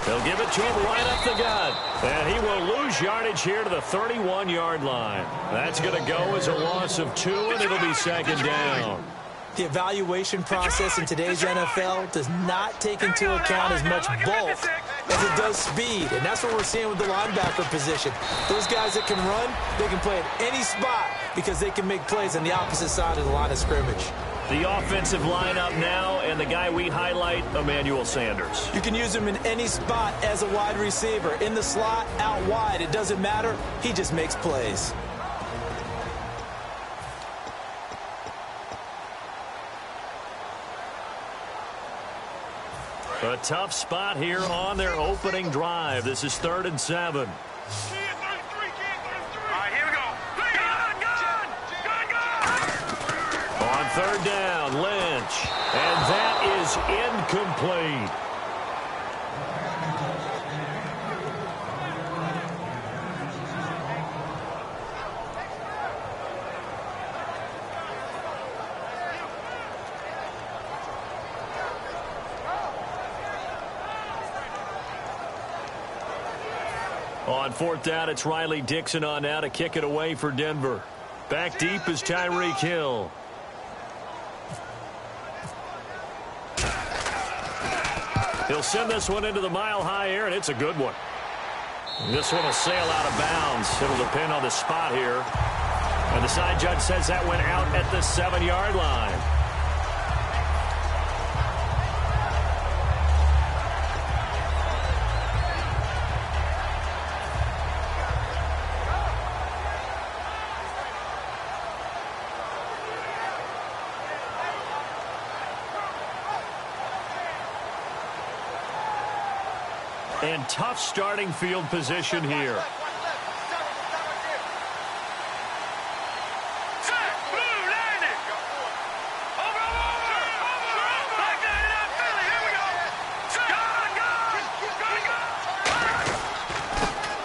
They'll give it to him right up the gut. And he will lose yardage here to the 31-yard line. That's going to go as a loss of 2, and it'll be second down. The evaluation process in today's NFL does not take into account as much bulk as it does speed, and that's what we're seeing with the linebacker position. Those guys that can run, they can play at any spot because they can make plays on the opposite side of the line of scrimmage. The offensive lineup now, and the guy we highlight, Emmanuel Sanders. You can use him in any spot as a wide receiver, in the slot, out wide. It doesn't matter. He just makes plays. A tough spot here on their opening drive. This is 3rd and 7. On 3rd down, Lynch. And that is incomplete. On 4th down, it's Riley Dixon on now to kick it away for Denver. Back deep is Tyreek Hill. He'll send this one into the mile-high air, and it's a good one. This one will sail out of bounds. It'll depend on the spot here. And the side judge says that went out at the 7-yard line. And tough starting field position here.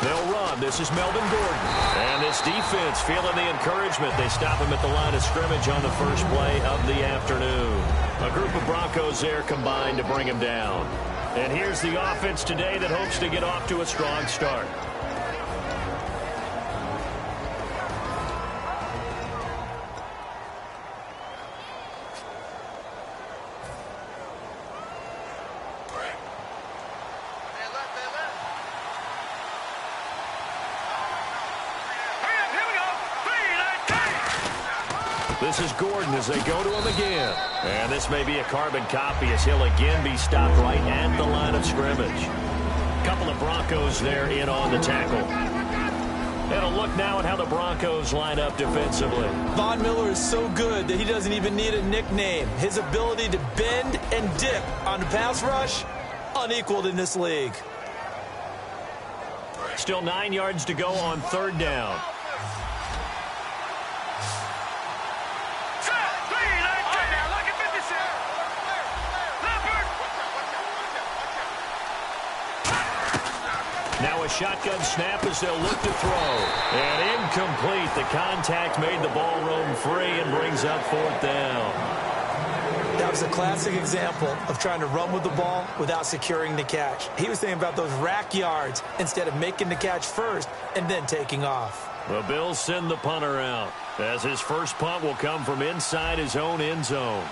They'll run. This is Melvin Gordon. And this defense feeling the encouragement. They stop him at the line of scrimmage on the first play of the afternoon. A group of Broncos there combined to bring him down. And here's the offense today that hopes to get off to a strong start. This is Gordon as they go to him again. And this may be a carbon copy as he'll again be stopped right at the line of scrimmage. Couple of Broncos there in on the tackle. And a look now at how the Broncos line up defensively. Von Miller is so good that he doesn't even need a nickname. His ability to bend and dip on the pass rush, unequaled in this league. Still 9 yards to go on 3rd down. Now a shotgun snap as they'll look to throw. And incomplete. The contact made the ball roam free and brings up 4th down. That was a classic example of trying to run with the ball without securing the catch. He was thinking about those rack yards instead of making the catch first and then taking off. The Bills send the punter out as his first punt will come from inside his own end zone.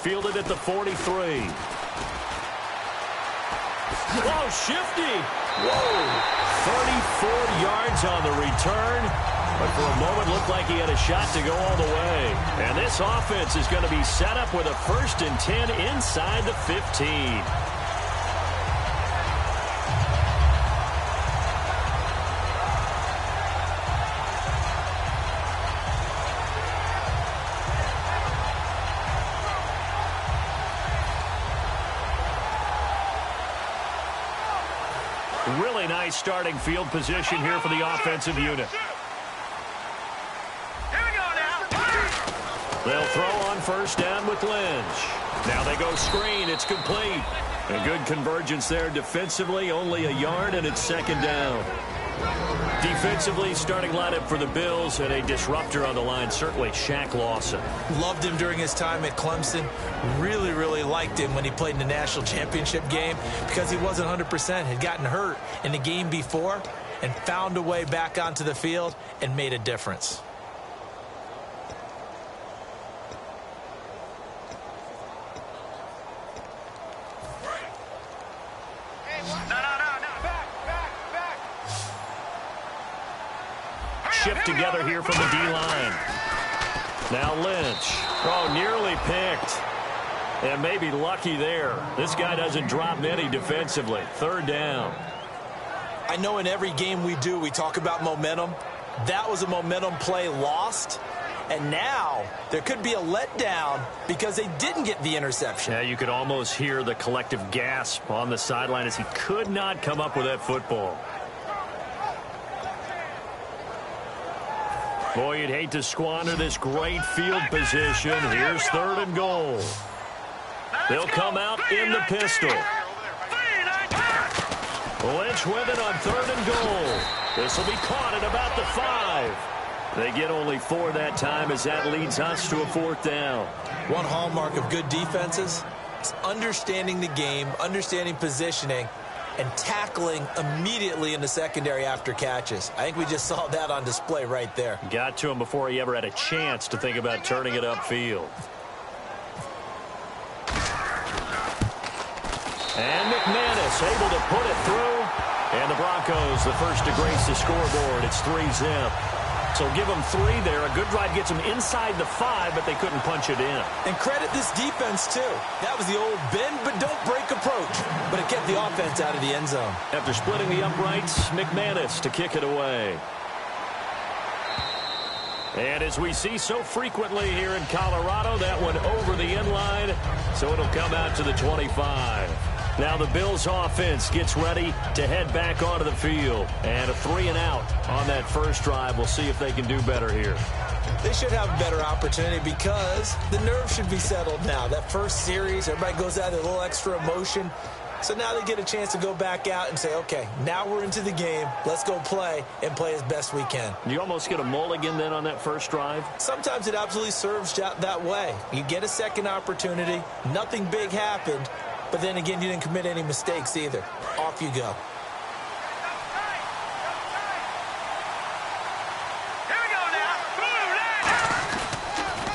Fielded at the 43. Whoa, shifty. Whoa. 34 yards on the return. But for a moment, looked like he had a shot to go all the way. And this offense is going to be set up with a 1st and 10 inside the 15. Really nice starting field position here for the offensive unit. They'll throw on 1st down with Lynch. Now they go screen. It's complete. A good convergence there defensively, only a yard, and it's second down. Defensively, starting lineup for the Bills, and a disruptor on the line, certainly Shaq Lawson. Loved him during his time at Clemson. Really, really liked him when he played in the national championship game because he wasn't 100%, had gotten hurt in the game before, and found a way back onto the field and made a difference. Shift together here from the D-line. Now Lynch. Oh, nearly picked. And maybe lucky there. This guy doesn't drop many defensively. Third down. I know in every game we do, we talk about momentum. That was a momentum play lost. And now there could be a letdown because they didn't get the interception. Yeah, you could almost hear the collective gasp on the sideline as he could not come up with that football. Boy, you'd hate to squander this great field position. Here's third and goal. They'll come out in the pistol. Lynch with it on third and goal. This will be caught at about the 5. They get only 4 that time as that leads us to a fourth down. One hallmark of good defenses is understanding the game, understanding positioning, and tackling immediately in the secondary after catches. I think we just saw that on display right there. Got to him before he ever had a chance to think about turning it upfield. And McManus able to put it through. And the Broncos, the first to grace the scoreboard. It's 3-zip. So give them 3 there. A good drive gets them inside the 5, but they couldn't punch it in. And credit this defense, too. That was the old bend but don't break approach. But it kept the offense out of the end zone. After splitting the uprights, McManus to kick it away. And as we see so frequently here in Colorado, that one over the end line. So it'll come out to the 25. Now the Bills offense gets ready to head back onto the field. And a 3-and-out on that first drive. We'll see if they can do better here. They should have a better opportunity because the nerves should be settled now. That first series, everybody goes out with a little extra emotion. So now they get a chance to go back out and say, okay, now we're into the game. Let's go play and play as best we can. You almost get a mulligan then on that first drive? Sometimes it absolutely serves that way. You get a second opportunity. Nothing big happened. But then again, you didn't commit any mistakes either. Off you go.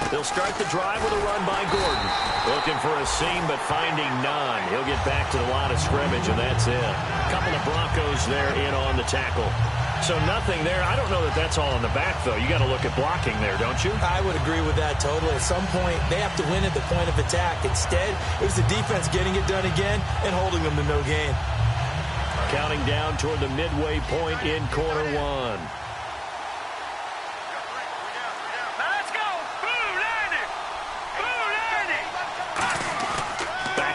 They'll start the drive with a run by Gordon. Looking for a seam, but finding none. He'll get back to the line of scrimmage, and that's it. A couple of Broncos there in on the tackle. So nothing there. I don't know that that's all in the back, though. You got to look at blocking there, don't you? I would agree with that totally. At some point, they have to win at the point of attack. Instead, it was the defense getting it done again and holding them to no gain. Counting down toward the midway point in quarter one.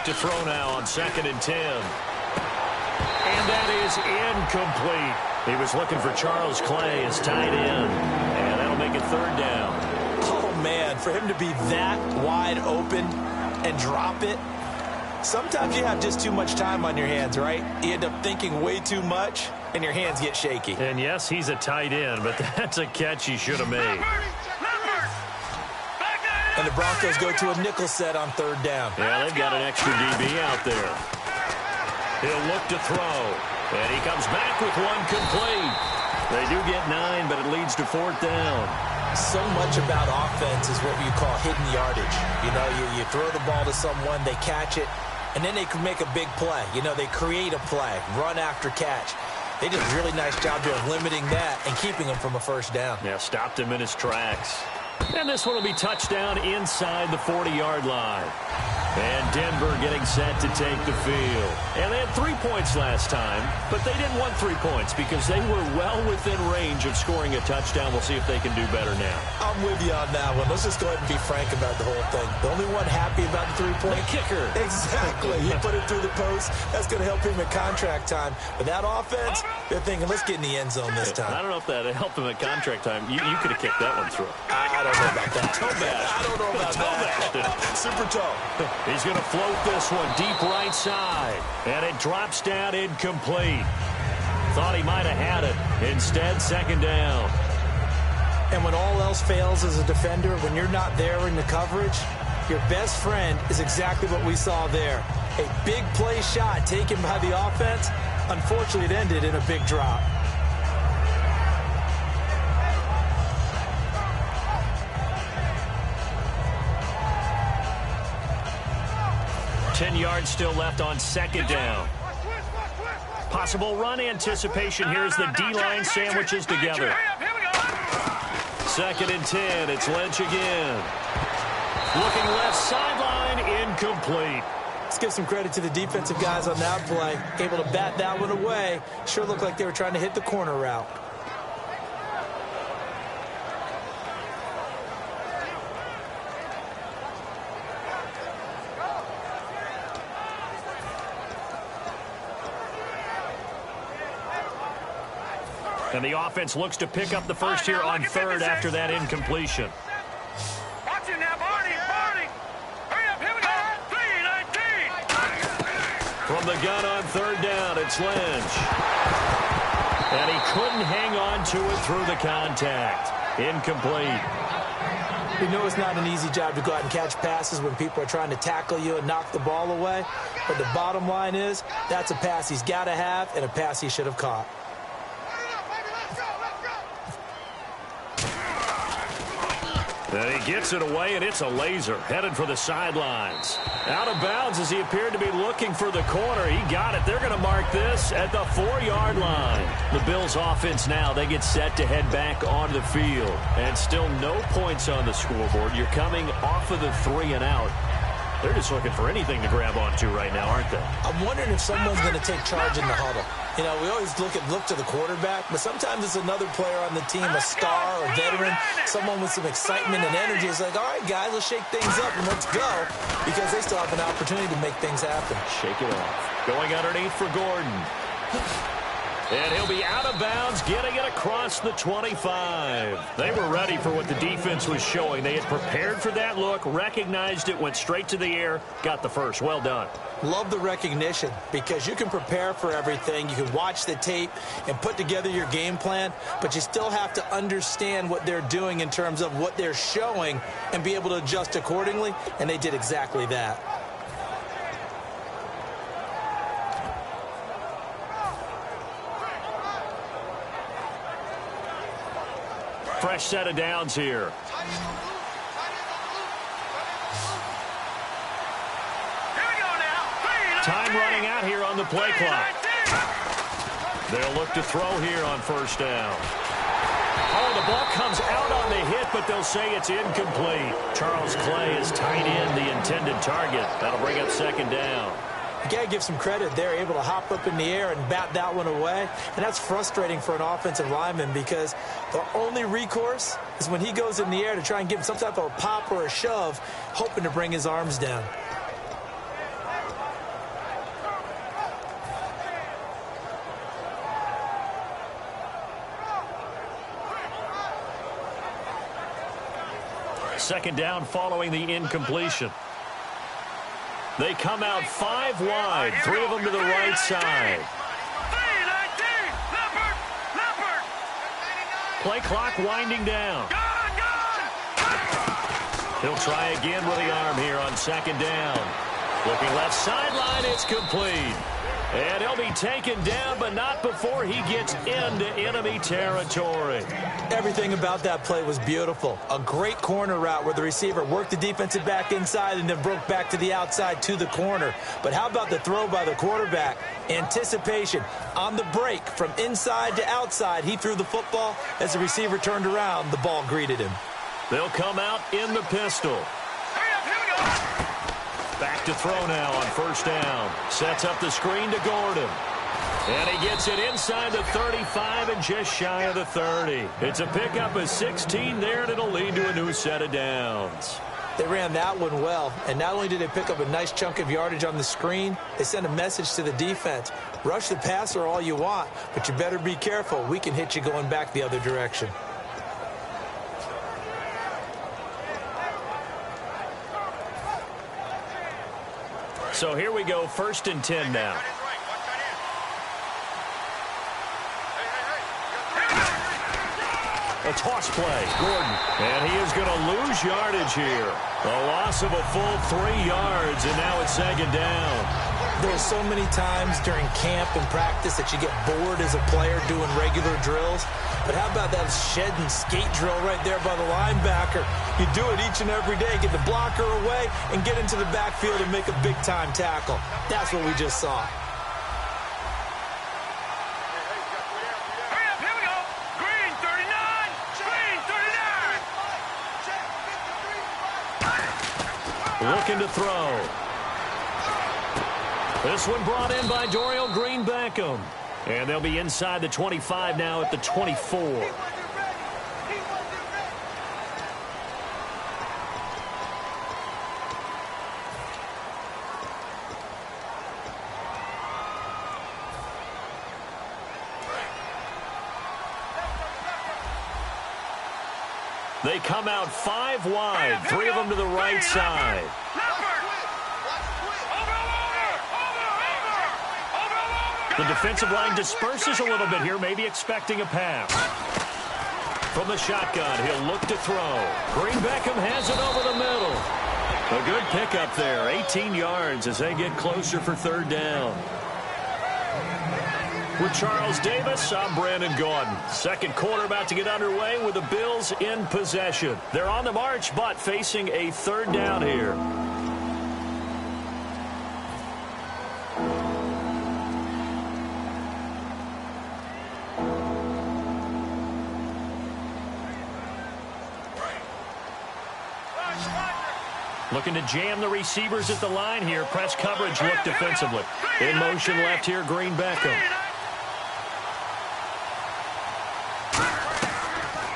To throw now on 2nd and 10. And that is incomplete. He was looking for Charles Clay as tight end. And that'll make it third down. Oh, man, for him to be that wide open and drop it. Sometimes you have just too much time on your hands, right? You end up thinking way too much, and your hands get shaky. And yes, he's a tight end, but that's a catch he should have made. And the Broncos go to a nickel set on third down. Yeah, they've got an extra DB out there. He'll look to throw. And he comes back with one complete. They do get 9, but it leads to fourth down. So much about offense is what you call hidden yardage. You know, you throw the ball to someone, they catch it, and then they can make a big play. You know, they create a play, run after catch. They did a really nice job there of limiting that and keeping him from a first down. Yeah, stopped him in his tracks. And this one will be touchdown inside the 40-yard line. And Denver getting set to take the field. And they had 3 points last time, but they didn't want 3 points because they were well within range of scoring a touchdown. We'll see if they can do better now. I'm with you on that one. Let's just go ahead and be frank about the whole thing. The only one happy about the 3-point? The kicker. Exactly. He put it through the post. That's going to help him at contract time. But that offense, they're thinking, let's get in the end zone this time. I don't know if that helped him at contract time. You could have kicked that one through. I don't know about that. Toe bash. I don't know about that. Toe bash. Super toe. He's going to float this one deep right side. And it drops down incomplete. Thought he might have had it. Instead, second down. And when all else fails as a defender, when you're not there in the coverage, your best friend is exactly what we saw there. A big play shot taken by the offense. Unfortunately, it ended in a big drop. Yards still left on second down. Possible run anticipation here as the D-line sandwiches together. Second and 10. It's Lynch again. Looking left sideline, incomplete. Let's give some credit to the defensive guys on that play. Able to bat that one away. Sure looked like they were trying to hit the corner route. And the offense looks to pick up the first here on third after that incompletion. Watch it now, Barney. Hurry up, here we go. 3-19. From the gun on third down, it's Lynch. And he couldn't hang on to it through the contact. Incomplete. We know it's not an easy job to go out and catch passes when people are trying to tackle you and knock the ball away. But the bottom line is, that's a pass he's got to have and a pass he should have caught. And he gets it away, and it's a laser. Headed for the sidelines. Out of bounds as he appeared to be looking for the corner. He got it. They're going to mark this at the 4-yard line. The Bills offense now, they get set to head back onto the field. And still no points on the scoreboard. You're coming off of the 3 and out. They're just looking for anything to grab onto right now, aren't they? I'm wondering if someone's going to take charge in the huddle. You know, we always look to the quarterback, but sometimes it's another player on the team, a star, a veteran, someone with some excitement and energy. It's like, all right, guys, let's shake things up and let's go, because they still have an opportunity to make things happen. Shake it off. Going underneath for Gordon. And he'll be out of bounds, getting it across the 25. They were ready for what the defense was showing. They had prepared for that look, recognized it, went straight to the air, got the first. Well done. Love the recognition, because you can prepare for everything. You can watch the tape and put together your game plan, but you still have to understand what they're doing in terms of what they're showing and be able to adjust accordingly, and they did exactly that. Fresh set of downs here. Time running out here on the play clock. They'll look to throw here on first down. Oh, the ball comes out on the hit, but they'll say it's incomplete. Charles Clay is tight in the intended target. That'll bring up second down. You got to give some credit. They're able to hop up in the air and bat that one away. And that's frustrating for an offensive lineman, because the only recourse is when he goes in the air to try and give him some type of a pop or a shove, hoping to bring his arms down. Second down following the incompletion. They come out 5 wide, 3 of them to the right side. Play clock winding down. He'll try again with the arm here on second down. Looking left sideline, it's complete. And he'll be taken down, but not before he gets into enemy territory. Everything about that play was beautiful. A great corner route where the receiver worked the defensive back inside and then broke back to the outside to the corner. But how about the throw by the quarterback? Anticipation on the break from inside to outside. He threw the football. As the receiver turned around, the ball greeted him. They'll come out in the pistol. Back to throw now on first down. Sets up the screen to Gordon. And he gets it inside the 35 and just shy of the 30. It's a pickup of 16 there, and it'll lead to a new set of downs. They ran that one well, and not only did they pick up a nice chunk of yardage on the screen, they sent a message to the defense. Rush the passer all you want, but you better be careful. We can hit you going back the other direction. So here we go, 1st and 10 now. A toss play, Gordon. And he is going to lose yardage here. A loss of a full 3 yards, and now it's 2nd down. There's so many times during camp and practice that you get bored as a player doing regular drills. But how about that shed and skate drill right there by the linebacker? You do it each and every day. Get the blocker away and get into the backfield and make a big-time tackle. That's what we just saw. Looking to throw. This one brought in by Dorial Green-Beckham. And they'll be inside the 25 now at the 24. They come out 5 wide, 3 of them to the right side. The defensive line disperses a little bit here, maybe expecting a pass. From the shotgun, he'll look to throw. Green-Beckham has it over the middle. A good pickup there, 18 yards as they get closer for 3rd down. With Charles Davis, I'm Brandon Gordon. 2nd quarter about to get underway with the Bills in possession. They're on the march, but facing a 3rd down here. Looking to jam the receivers at the line here. Press coverage look defensively. In motion left here, Green-Beckham.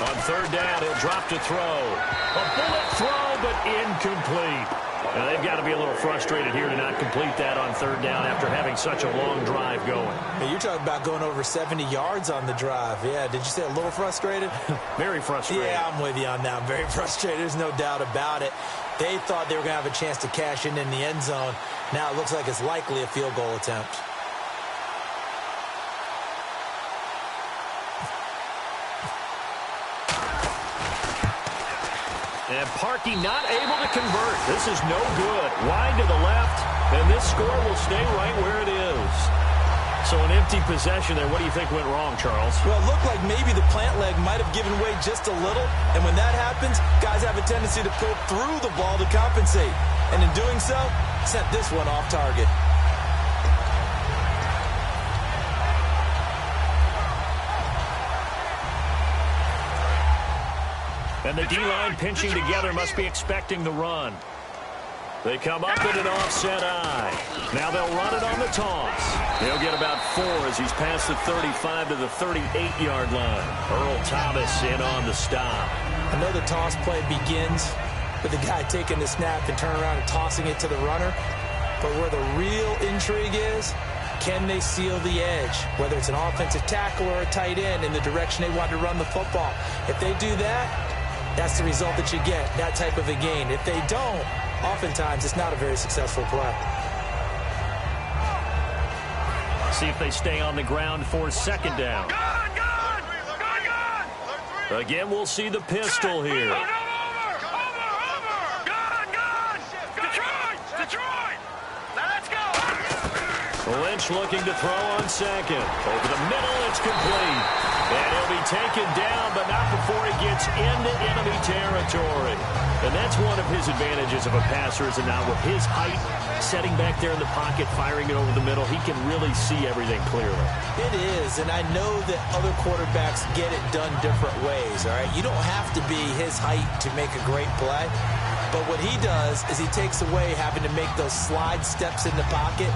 On 3rd down, he'll drop to throw. A bullet throw, but incomplete. Now, they've got to be a little frustrated here to not complete that on 3rd down after having such a long drive going. Hey, you're talking about going over 70 yards on the drive. Yeah, did you say a little frustrated? Very frustrated. Yeah, I'm with you on that. I'm very frustrated. There's no doubt about it. They thought they were going to have a chance to cash in the end zone. Now it looks like it's likely a field goal attempt. And Parkey not able to convert. This is no good. Wide to the left, and this score will stay right where it is. So an empty possession there. What do you think went wrong, Charles? Well, it looked like maybe the plant leg might have given way just a little. And when that happens, guys have a tendency to pull through the ball to compensate. And in doing so, sent this one off target. And the D-line pinching together must be expecting the run. They come up in an offset eye. Now they'll run it on the toss. He'll get about 4 as he's past the 35 to the 38-yard line. Earl Thomas in on the stop. I know the toss play begins with the guy taking the snap and turning around and tossing it to the runner. But where the real intrigue is, can they seal the edge? Whether it's an offensive tackle or a tight end in the direction they want to run the football. If they do that, that's the result that you get, that type of a gain. If they don't, oftentimes it's not a very successful play. See if they stay on the ground for 2nd down. Again, we'll see the pistol here. Lynch looking to throw on 2nd. Over the middle, it's complete. And he'll be taken down, but not before he gets into enemy territory. And that's one of his advantages of a passer, is now with his height, setting back there in the pocket, firing it over the middle, he can really see everything clearly. It is, and I know that other quarterbacks get it done different ways, all right? You don't have to be his height to make a great play. But what he does is he takes away having to make those slide steps in the pocket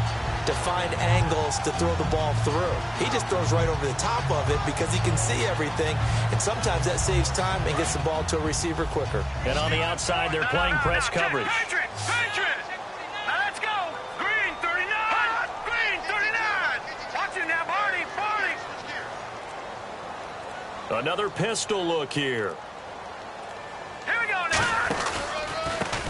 to find angles to throw the ball through. He just throws right over the top of it because he can see everything, and sometimes that saves time and gets the ball to a receiver quicker. And on the outside, they're playing press coverage. Let's go. Green 39. Green 39. Watch it now, Barney. Another pistol look here. Here we go now.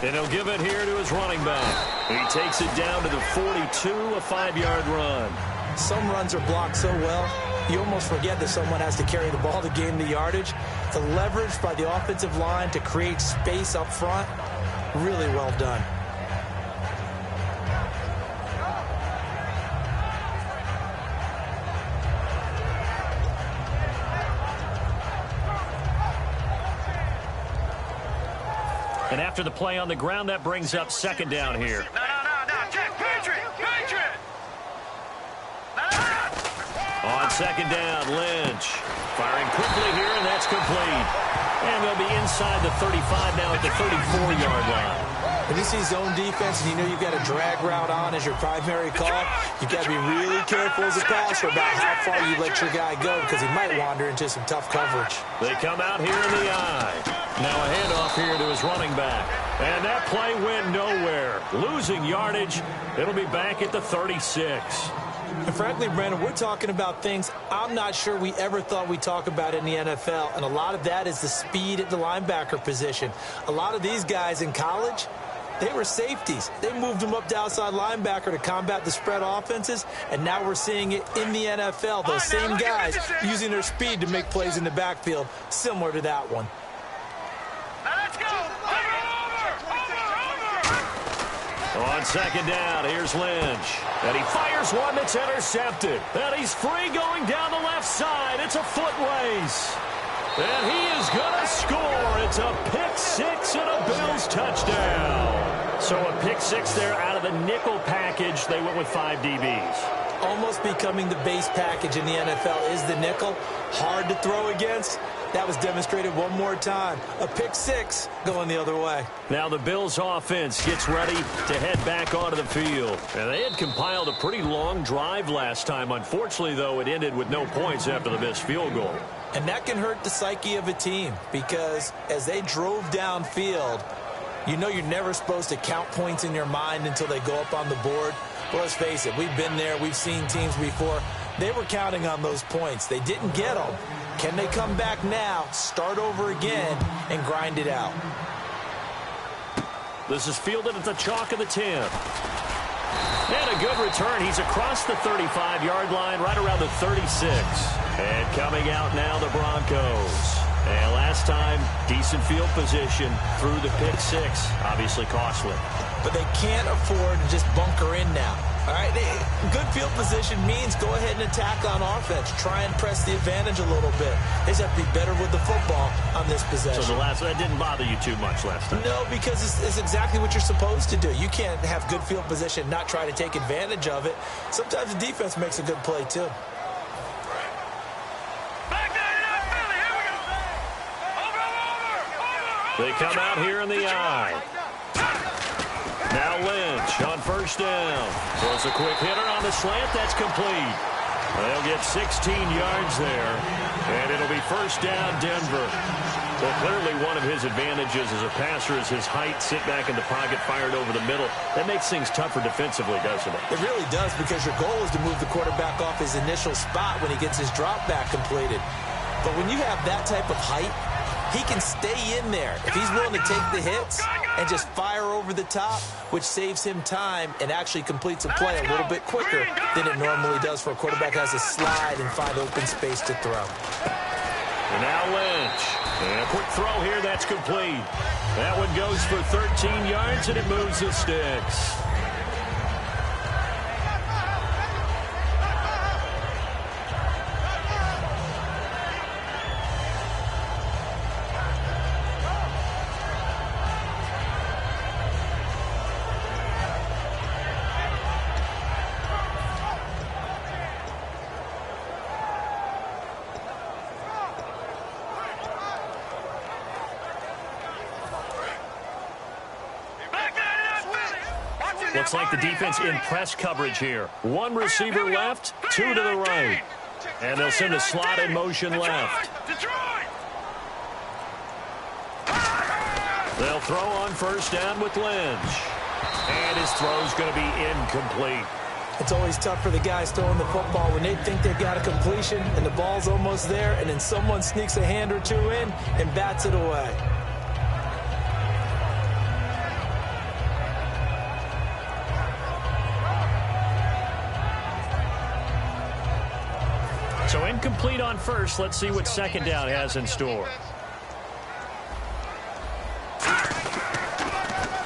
And he'll give it here to his running back. He takes it down to the 42, a 5-yard run. Some runs are blocked so well, you almost forget that someone has to carry the ball to gain the yardage. The leverage by the offensive line to create space up front, really well done. And after the play on the ground, that brings up second down here. No, check, Patriot. On second down, Lynch firing quickly here, and that's complete. And they'll be inside the 35 now at the 34-yard line. When you see zone defense and you know you've got a drag route on as your primary call, you've got to be really careful as a passer about how far you let your guy go because he might wander into some tough coverage. They come out here in the eye. Now a handoff here to his running back. And that play went nowhere. Losing yardage. It'll be back at the 36. And frankly, Brandon, we're talking about things I'm not sure we ever thought we'd talk about in the NFL. And a lot of that is the speed at the linebacker position. A lot of these guys in college, they were safeties. They moved them up to outside linebacker to combat the spread offenses. And now we're seeing it in the NFL. Those same guys using their speed to make plays in the backfield, similar to that one. Let's go. On second down, here's Lynch. And he fires one that's intercepted. And he's free going down the left side. It's a foot race. And he is going to score. It's a pick six and a Bills touchdown. So a pick six there out of the nickel package. They went with 5 DBs. Almost becoming the base package in the NFL is the nickel. Hard to throw against. That was demonstrated one more time. A pick six going the other way. Now the Bills offense gets ready to head back onto the field. And they had compiled a pretty long drive last time. Unfortunately, though, it ended with no points after the missed field goal. And that can hurt the psyche of a team because as they drove downfield, you know you're never supposed to count points in your mind until they go up on the board. Well, let's face it, we've been there. We've seen teams before. They were counting on those points. They didn't get them. Can they come back now, start over again, and grind it out? This is fielded at the chalk of the 10. And a good return. He's across the 35-yard line, right around the 36. And coming out now, the Broncos. And last time, decent field position through the pick six. Obviously costly. But they can't afford to just bunker in now. All right, good field position means go ahead and attack on offense. Try and press the advantage a little bit. They just have to be better with the football on this possession. So that didn't bother you too much last time? No, because it's exactly what you're supposed to do. You can't have good field position and not try to take advantage of it. Sometimes the defense makes a good play, too. They come out here in the eye. Now Lynch on first down. Throws a quick hitter on the slant. That's complete. They'll get 16 yards there. And it'll be first down, Denver. Well, clearly one of his advantages as a passer is his height. Sit back in the pocket, fired over the middle. That makes things tougher defensively, doesn't it? It really does because your goal is to move the quarterback off his initial spot when he gets his drop back completed. But when you have that type of height, he can stay in there if he's willing to take the hits and just fire over the top, which saves him time and actually completes a play a little bit quicker than it normally does for a quarterback who has to slide and find open space to throw. And now Lynch. And a quick throw here, that's complete. That one goes for 13 yards, and it moves the sticks. Looks like the defense in press coverage here. One receiver left, two to the right. And they'll send a slot in motion left. They'll throw on first down with Lynch. And his throw's going to be incomplete. It's always tough for the guys throwing the football when they think they've got a completion and the ball's almost there, and then someone sneaks a hand or two in and bats it away. So incomplete on first. Let's see what second down has in store.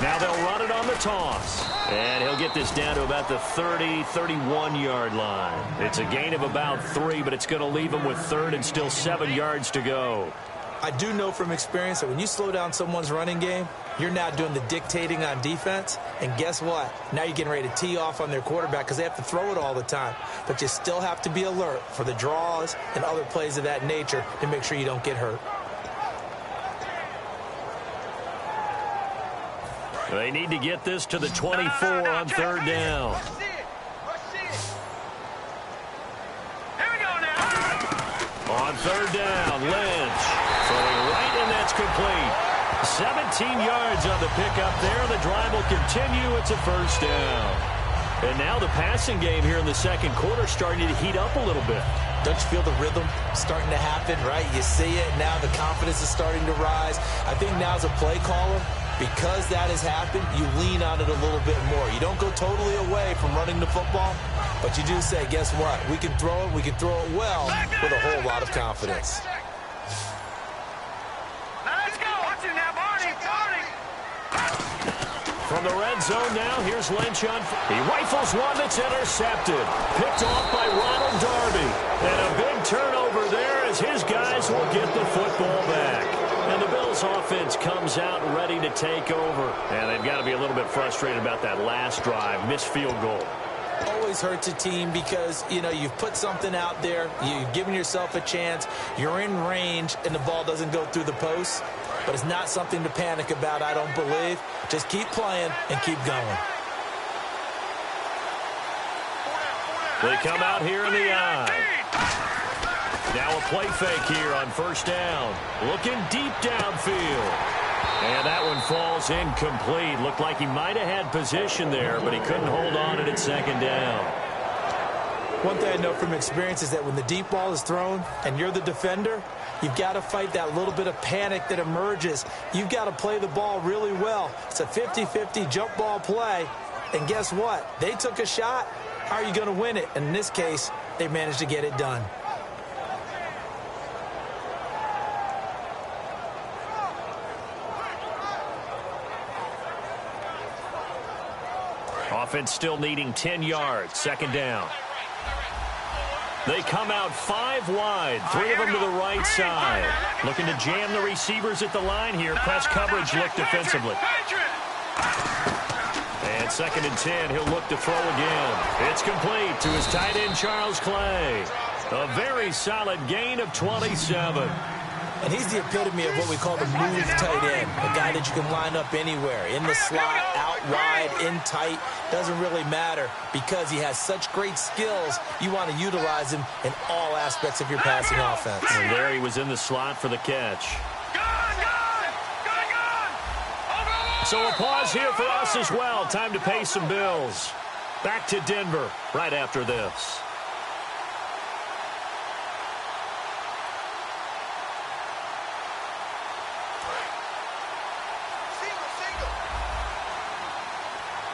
Now they'll run it on the toss. And he'll get this down to about the 30, 31-yard line. It's a gain of about 3, but it's going to leave him with third and still 7 yards to go. I do know from experience that when you slow down someone's running game, you're now doing the dictating on defense. And guess what? Now you're getting ready to tee off on their quarterback because they have to throw it all the time. But you still have to be alert for the draws and other plays of that nature to make sure you don't get hurt. They need to get this to the 24 on third down. Here we go now. On third down, Lynch throwing right, and that's complete. 17 yards on the pickup there. The drive will continue. It's a first down. And now the passing game here in the second quarter starting to heat up a little bit. Don't you feel the rhythm starting to happen, right? You see it. Now the confidence is starting to rise. I think now as a play caller, because that has happened, you lean on it a little bit more. You don't go totally away from running the football, but you do say, guess what? We can throw it. We can throw it well with a whole lot of confidence. Now let's go. Watch it now, Barney. From the red zone now, here's Lynch on. He rifles one that's intercepted. Picked off by Ronald Darby. And a big turnover there as his guys will get the football back. And the Bills offense comes out ready to take over. And they've got to be a little bit frustrated about that last drive. Missed field goal. Always hurts a team because, you know, you've put something out there. You've given yourself a chance. You're in range, and the ball doesn't go through the post. But it's not something to panic about, I don't believe. Just keep playing and keep going. They come out here in the eye. Now a play fake here on first down. Looking deep downfield. And that one falls incomplete. Looked like he might have had position there, but he couldn't hold on to it at second down. One thing I know from experience is that when the deep ball is thrown and you're the defender, you've got to fight that little bit of panic that emerges. You've got to play the ball really well. It's a 50-50 jump ball play. And guess what? They took a shot. How are you going to win it? And in this case, they managed to get it done. Offense still needing 10 yards. Second down. They come out 5 wide. 3 of them to the right side. Looking to jam the receivers at the line here. Press coverage look defensively. And second and 10. He'll look to throw again. It's complete to his tight end, Charles Clay. A very solid gain of 27. And he's the epitome of what we call the move tight end. A guy that you can line up anywhere. In the slot, out wide, in tight. Doesn't really matter because he has such great skills. You want to utilize him in all aspects of your passing offense. And there he was in the slot for the catch. So a pause here for us as well. Time to pay some bills. Back to Denver right after this.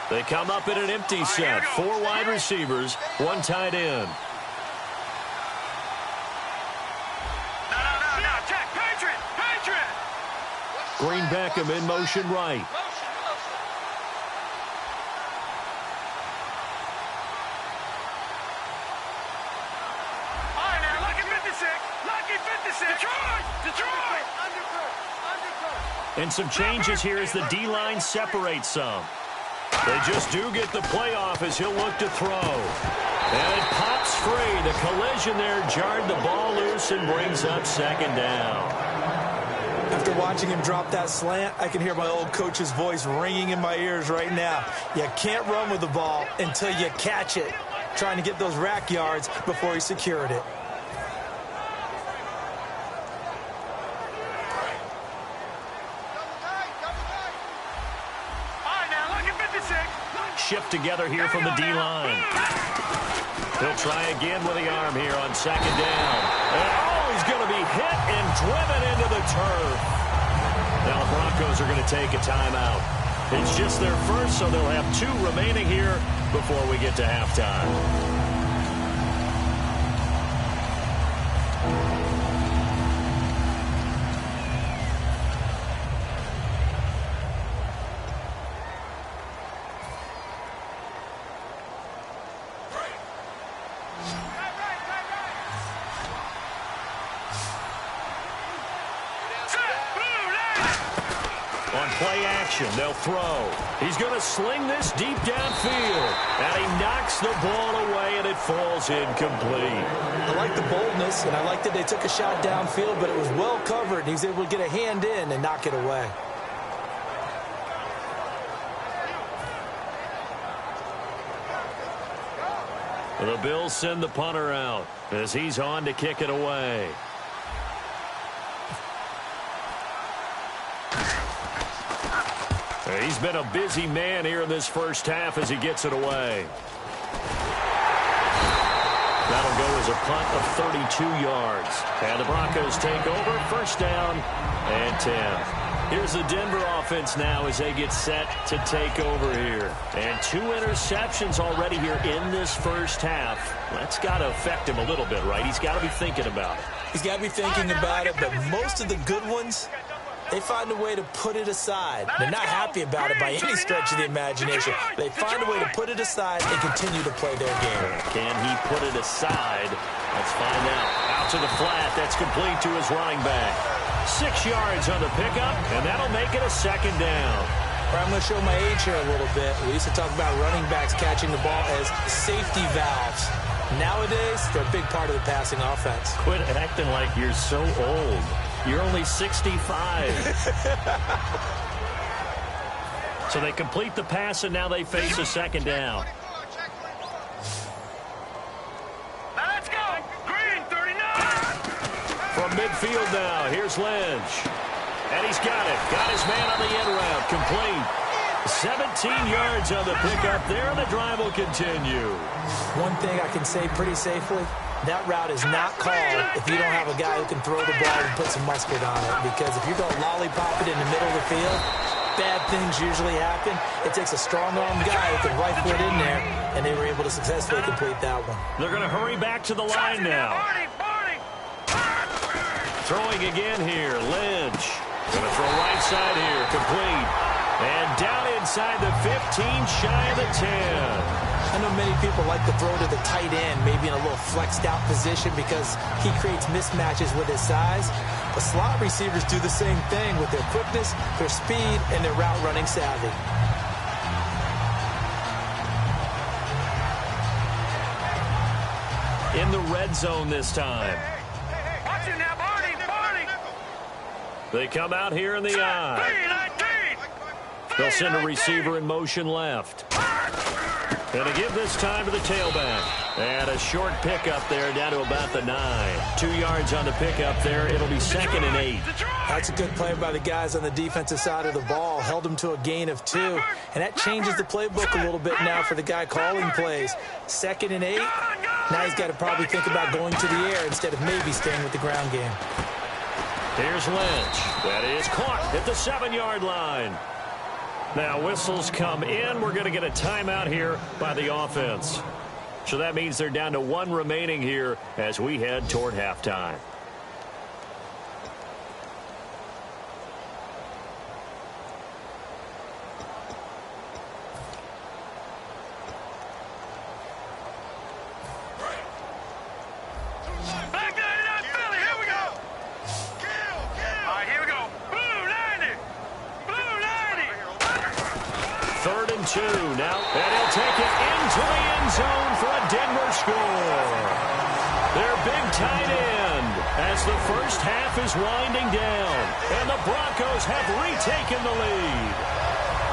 They come up in an empty set. 4 wide receivers, 1 tight end. Now, Jack, Patriot. Green Beckham in motion right. All right, now, lucky 56. Detroit. And some changes here as the D-line separates some. They just do get the playoff as he'll look to throw. And it pops free. The collision there jarred the ball loose and brings up second down. After watching him drop that slant, I can hear my old coach's voice ringing in my ears right now. You can't run with the ball until you catch it. Trying to get those rack yards before he secured it. Shift together here from the D-line. He'll try again with the arm here on second down. And he's going to be hit and driven into the turf. Now the Broncos are going to take a timeout. It's just their first, so they'll have 2 remaining here before we get to halftime. play action. They'll throw. He's going to sling this deep downfield. And he knocks the ball away, and it falls incomplete. I like the boldness, and I like that they took a shot downfield, but it was well covered. He was able to get a hand in and knock it away. The Bills send the punter out as he's on to kick it away. He's been a busy man here in this first half as he gets it away. That'll go as a punt of 32 yards. And the Broncos take over, first down and 10. Here's the Denver offense now as they get set to take over here. And 2 interceptions already here in this first half. That's got to affect him a little bit, right? He's got to be thinking about it. He's got to be thinking about it, but most of the good ones, they find a way to put it aside. They're not happy about it by any stretch of the imagination. They find a way to put it aside and continue to play their game. Can he put it aside? Let's find out. Out to the flat. That's complete to his running back. 6 yards on the pickup, and that'll make it a second down. I'm going to show my age here a little bit. We used to talk about running backs catching the ball as safety valves. Nowadays, they're a big part of the passing offense. Quit acting like you're so old. You're only 65. So they complete the pass, and now they face a second down. Now let's go. Green, 39. From midfield now, here's Lynch. And he's got it. Got his man on the end route. Complete. 17 yards on the pickup there, and the drive will continue. One thing I can say pretty safely, that route is not called if you don't have a guy who can throw the ball and put some mustard on it. Because if you're going to lollipop it in the middle of the field, bad things usually happen. It takes a strong-armed guy who can rifle it in there, and they were able to successfully complete that one. They're going to hurry back to the line now. Throwing again here, Lynch. Going to throw right side here, complete. And down inside the 15, shy of the 10. I know many people like to throw to the tight end, maybe in a little flexed out position because he creates mismatches with his size. But slot receivers do the same thing with their quickness, their speed, and their route running savvy. In the red zone this time. Watch it now, Barney. They come out here in the eye. They'll send a receiver in motion left. And to give this time to the tailback. And a short pickup there down to about the 9. 2 yards on the pickup there. It'll be 2nd and 8. That's a good play by the guys on the defensive side of the ball. Held them to a gain of 2. And that changes the playbook a little bit now for the guy calling plays. 2nd and 8. Now he's got to probably think about going to the air instead of maybe staying with the ground game. Here's Lynch. That is caught at the 7-yard line. Now whistles come in. We're going to get a timeout here by the offense. So that means they're down to 1 remaining here as we head toward halftime. Now, and he'll take it into the end zone for a Denver score. Their big tight end as the first half is winding down, and the Broncos have retaken the lead.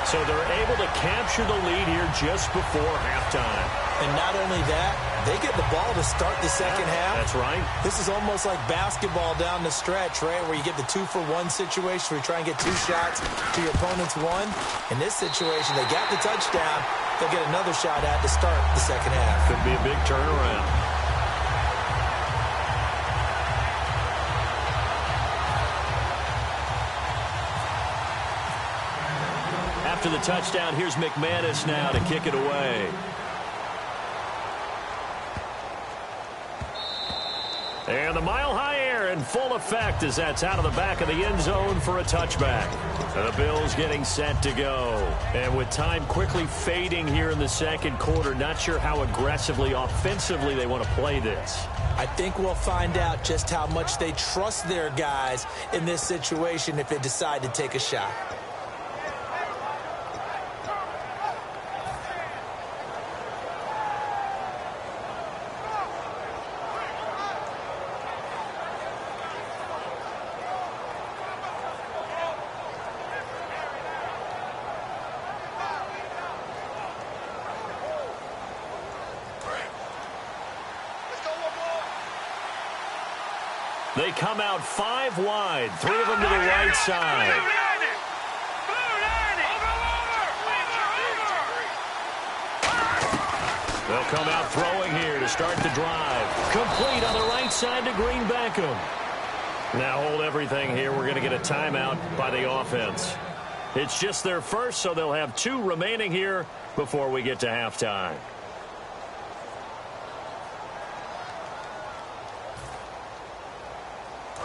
So they're able to capture the lead here just before halftime. And not only that, they get the ball to start the second half. That's right. This is almost like basketball down the stretch, right, where you get the 2-for-1 situation where you try and get 2 shots to your opponent's 1. In this situation, they got the touchdown. They'll get another shot at to start the second half. Could be a big turnaround. After the touchdown, here's McManus now to kick it away. And the mile-high air in full effect as that's out of the back of the end zone for a touchback. And the Bills getting set to go. And with time quickly fading here in the second quarter, not sure how aggressively, offensively they want to play this. I think we'll find out just how much they trust their guys in this situation if they decide to take a shot. They come out 5 wide, 3 of them to the right side. They'll come out throwing here to start the drive. Complete on the right side to Green Beckham. Now hold everything here. We're going to get a timeout by the offense. It's just their first, so they'll have 2 remaining here before we get to halftime.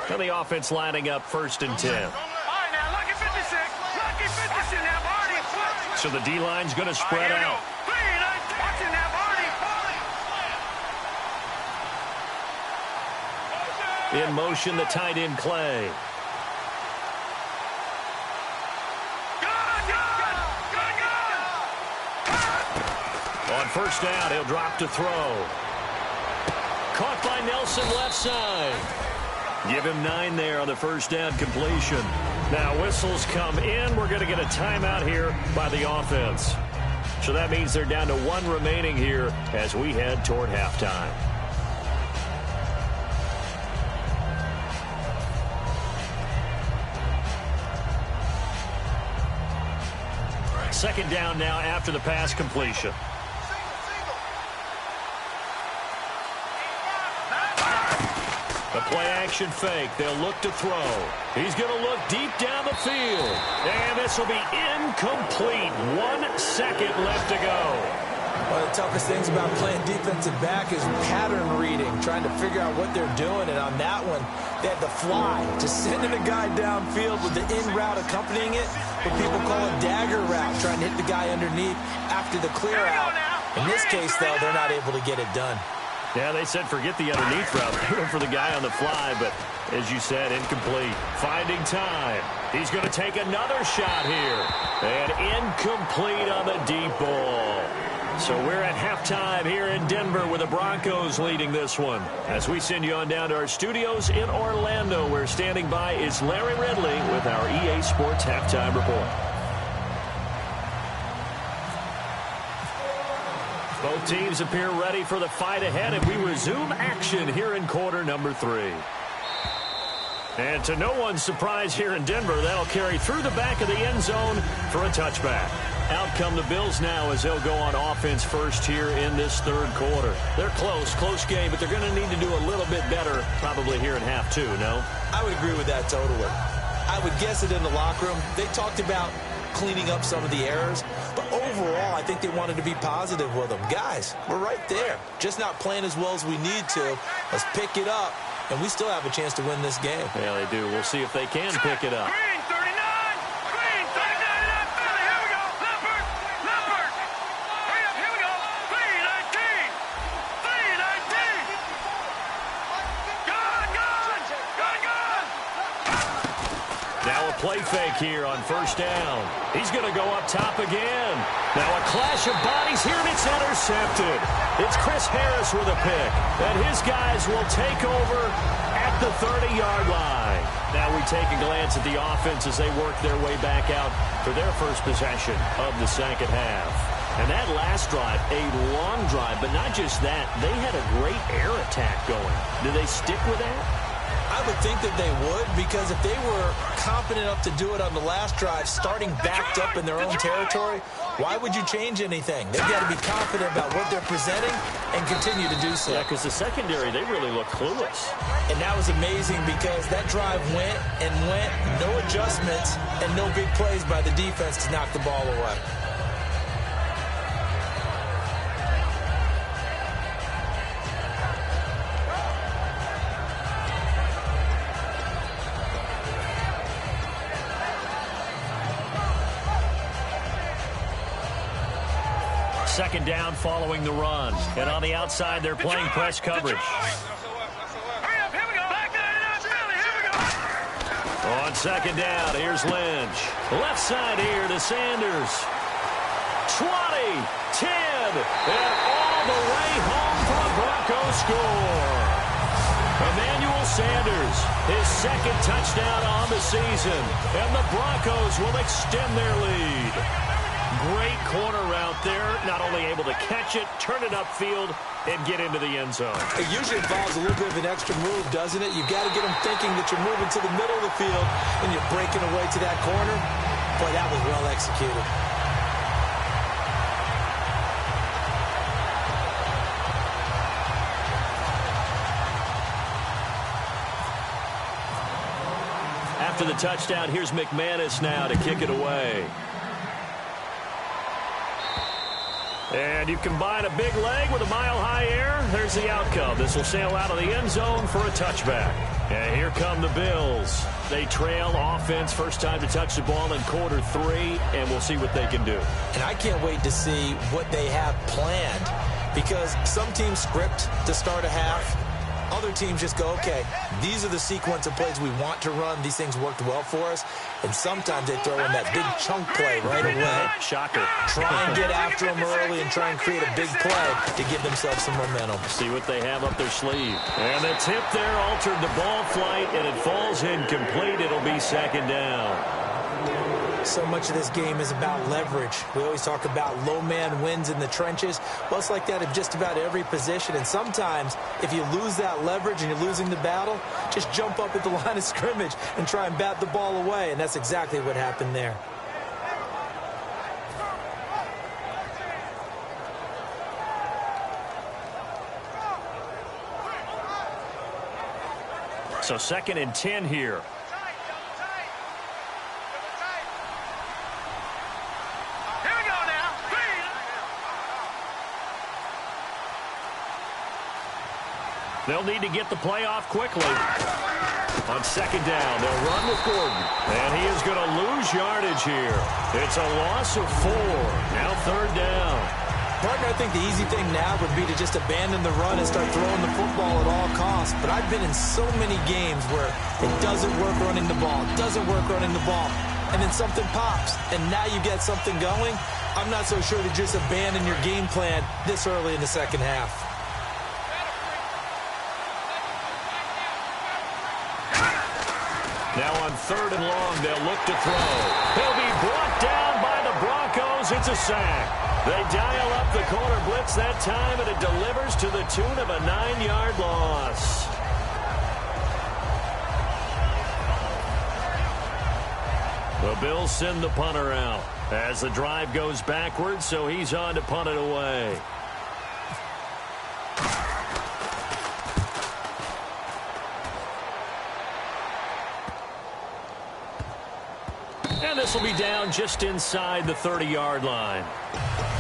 And the offense lining up 1st and 10. All right, now, lucky 56. Lucky 56 now, Barney. So the D-line's going to spread out. Watching now, Barney. In motion, the tight end, Clay. On 1st down, he'll drop to throw. Caught by Nelson left side. Give him 9 there on the 1st down completion. Now whistles come in. We're going to get a timeout here by the offense. So that means they're down to 1 remaining here as we head toward halftime. Second down now after the pass completion. The play-action fake. They'll look to throw. He's going to look deep down the field. And this will be incomplete. 1 second left to go. One of the toughest things about playing defensive back is pattern reading, trying to figure out what they're doing. And on that one, they had the fly, just sending a guy downfield with the in route accompanying it, what people call a dagger route, trying to hit the guy underneath after the clear out. In this case, though, they're not able to get it done. Yeah, they said forget the underneath route. They went for the guy on the fly, but as you said, incomplete. Finding time. He's going to take another shot here. And incomplete on the deep ball. So we're at halftime here in Denver with the Broncos leading this one. As we send you on down to our studios in Orlando, where standing by is Larry Ridley with our EA Sports Halftime Report. Both teams appear ready for the fight ahead, and we resume action here in quarter number 3. And to no one's surprise here in Denver, that'll carry through the back of the end zone for a touchback. Out come the Bills now as they'll go on offense first here in this 3rd quarter. They're close game, but they're going to need to do a little bit better probably here in half 2, no? I would agree with that totally. I would guess it in the locker room. They talked about cleaning up some of the errors, but overall, I think they wanted to be positive with them. Guys, we're right there. Just not playing as well as we need to. Let's pick it up, and we still have a chance to win this game. Yeah, they do. We'll see if they can pick it up. Green 39. Green 39. Here we go. Leopard. Hurry up. Here we go. 319. 319. Gone. Now a play fake here on 1st down. He's going to go up top again. Now a clash of bodies here, and it's intercepted. It's Chris Harris with a pick, and his guys will take over at the 30-yard line. Now we take a glance at the offense as they work their way back out for their first possession of the second half. And that last drive, a long drive, but not just that, they had a great air attack going. Do they stick with that? I would think that they would, because if they were confident enough to do it on the last drive, starting backed up in their own territory, why would you change anything? They've got to be confident about what they're presenting and continue to do so. Yeah, because the secondary, they really look clueless. And that was amazing because that drive went, no adjustments, and no big plays by the defense to knock the ball away. Second down following the run. And on the outside, they're playing press coverage. Hurry up. Here we go. Back to 99 Philly. Here we go. On second down, here's Lynch. Left side here to Sanders. 20, 10, and all the way home for a Broncos score. Emmanuel Sanders, his 2nd touchdown on the season, and the Broncos will extend their lead. Great corner route there. Not only able to catch it, turn it upfield, and get into the end zone. It usually involves a little bit of an extra move, doesn't it? You've got to get them thinking that you're moving to the middle of the field and you're breaking away to that corner. Boy, that was well executed. After the touchdown, here's McManus now to kick it away. And you combine a big leg with a mile-high air. There's the outcome. This will sail out of the end zone for a touchback. And here come the Bills. They trail offense, first time to touch the ball in quarter 3, and we'll see what they can do. And I can't wait to see what they have planned, because some teams script to start a half. Other teams just go, okay, these are the sequence of plays we want to run. These things worked well for us. And sometimes they throw in that big chunk play right away. Shocker. Try and get after them early and try and create a big play to give themselves some momentum. See what they have up their sleeve. And the tip there altered the ball flight, and it falls incomplete. It'll be second down. So much of this game is about leverage. We always talk about low man wins in the trenches. Well, it's like that in just about every position. And sometimes, if you lose that leverage and you're losing the battle, just jump up at the line of scrimmage and try and bat the ball away. And that's exactly what happened there. So 2nd and 10 here. They'll need to get the play off quickly. On 2nd down, they'll run with Gordon. And he is going to lose yardage here. It's a loss of 4. Now 3rd down. Partner, I think the easy thing now would be to just abandon the run and start throwing the football at all costs. But I've been in so many games where it doesn't work running the ball, and then something pops, and now you get something going. I'm not so sure to just abandon your game plan this early in the second half. Now on 3rd and long, they'll look to throw. He'll be brought down by the Broncos. It's a sack. They dial up the corner blitz that time, and it delivers to the tune of a 9-yard loss. The Bills send the punter out as the drive goes backwards, so he's on to punt it away. And this will be down just inside the 30-yard line.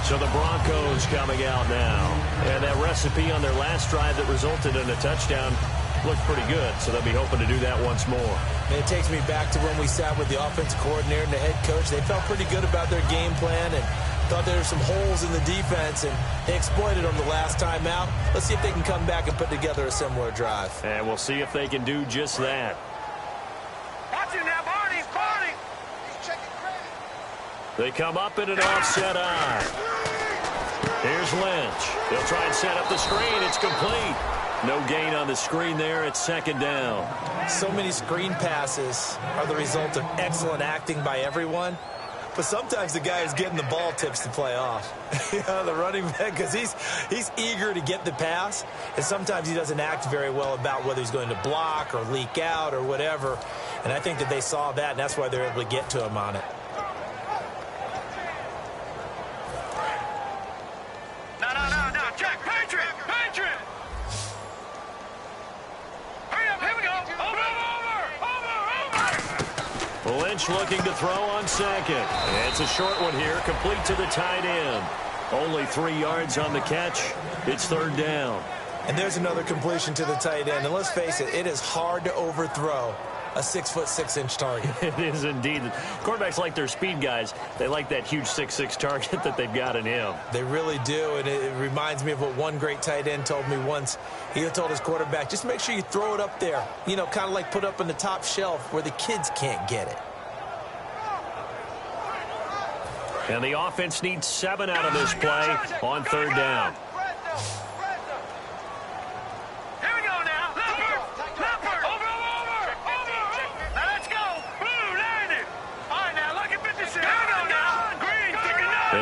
So the Broncos coming out now. And that recipe on their last drive that resulted in a touchdown looked pretty good, so they'll be hoping to do that once more. And it takes me back to when we sat with the offensive coordinator and the head coach. They felt pretty good about their game plan and thought there were some holes in the defense, and they exploited them the last time out. Let's see if they can come back and put together a similar drive. And we'll see if they can do just that. Watch it now, Barney. They come up in an offset eye. Here's Lynch. They'll try and set up the screen. It's complete. No gain on the screen there. It's 2nd down. So many screen passes are the result of excellent acting by everyone. But sometimes the guy who's getting the ball tips the play off. The running back, because he's eager to get the pass. And sometimes he doesn't act very well about whether he's going to block or leak out or whatever. And I think that they saw that, and that's why they're able to get to him on it. No, Jack, Patriot! Hurry up, here we go! Over! Lynch looking to throw on 2nd. It's a short one here, complete to the tight end. Only 3 yards on the catch. It's 3rd down. And there's another completion to the tight end. And let's face it, it is hard to overthrow a 6'6" target. It is indeed. Quarterbacks like their speed guys. They like that huge 6'6" target that they've got in him. They really do, and it reminds me of what one great tight end told me once. He told his quarterback, just make sure you throw it up there. You know, kind of like put up on the top shelf where the kids can't get it. And the offense needs 7 out of this play on 3rd down.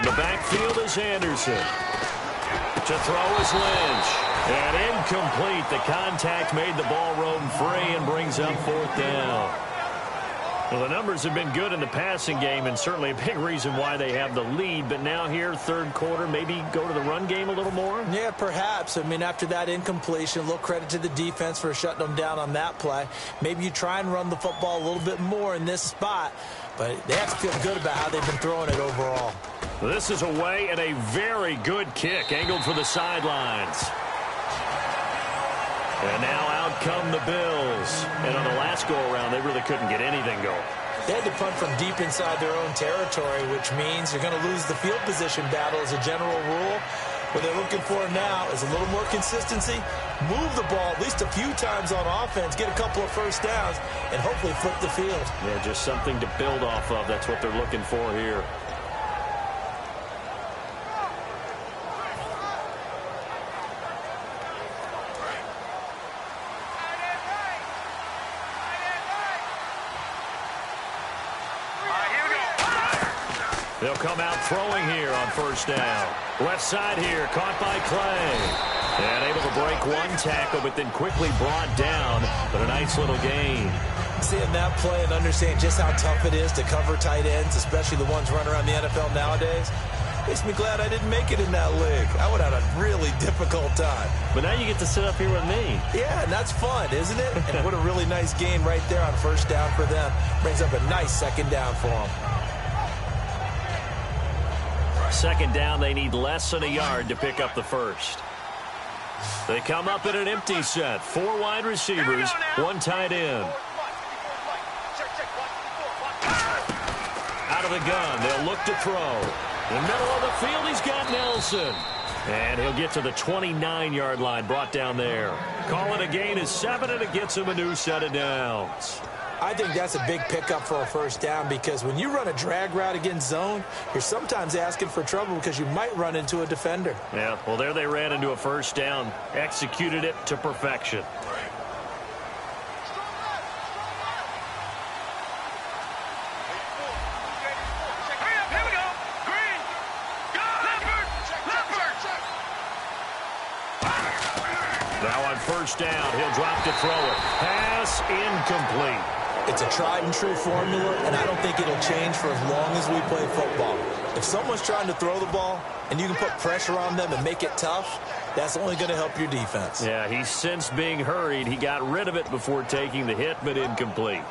In the backfield is Anderson. To throw is Lynch. And incomplete. The contact made the ball roam free and brings up 4th down. Well, the numbers have been good in the passing game and certainly a big reason why they have the lead. But now here, 3rd quarter, maybe go to the run game a little more? Yeah, perhaps. I mean, after that incompletion, a little credit to the defense for shutting them down on that play. Maybe you try and run the football a little bit more in this spot. But they have to feel good about how they've been throwing it overall. This is away and a very good kick, angled for the sidelines. And now out come the Bills. And on the last go-around, they really couldn't get anything going. They had to punt from deep inside their own territory, which means you're going to lose the field position battle as a general rule. What they're looking for now is a little more consistency, move the ball at least a few times on offense, get a couple of first downs, and hopefully flip the field. Yeah, just something to build off of. That's what they're looking for here. They'll come out throwing here on 1st down. Left side here, caught by Clay. And able to break one tackle, but then quickly brought down. But a nice little gain. Seeing that play and understanding just how tough it is to cover tight ends, especially the ones running around the NFL nowadays, makes me glad I didn't make it in that league. I would have had a really difficult time. But now you get to sit up here with me. Yeah, and that's fun, isn't it? And what a really nice gain right there on 1st down for them. Brings up a nice 2nd down for them. 2nd down, they need less than a yard to pick up the 1st. They come up in an empty set. 4 wide receivers, 1 tight end. Out of the gun, they'll look to throw. In the middle of the field, he's got Nelson. And he'll get to the 29-yard line, brought down there. Call it a gain of 7, and it gets him a new set of downs. I think that's a big pickup for a 1st down because when you run a drag route against zone, you're sometimes asking for trouble because you might run into a defender. Yeah, well, there they ran into a 1st down, executed it to perfection. Now on 1st down, he'll drop to throw it. Pass incomplete. It's a tried-and-true formula, and I don't think it'll change for as long as we play football. If someone's trying to throw the ball and you can put pressure on them and make it tough, that's only going to help your defense. Yeah, he's since being hurried. He got rid of it before taking the hit, but incomplete.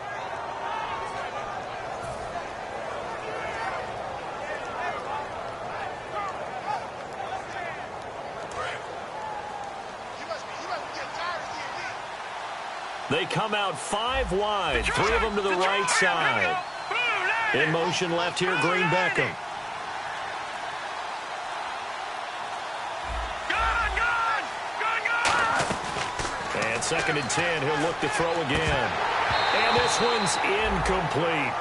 They come out 5 wide, 3 of them to the right side. In motion left here, Green Beckham. And 2nd and 10, he'll look to throw again. And this one's incomplete.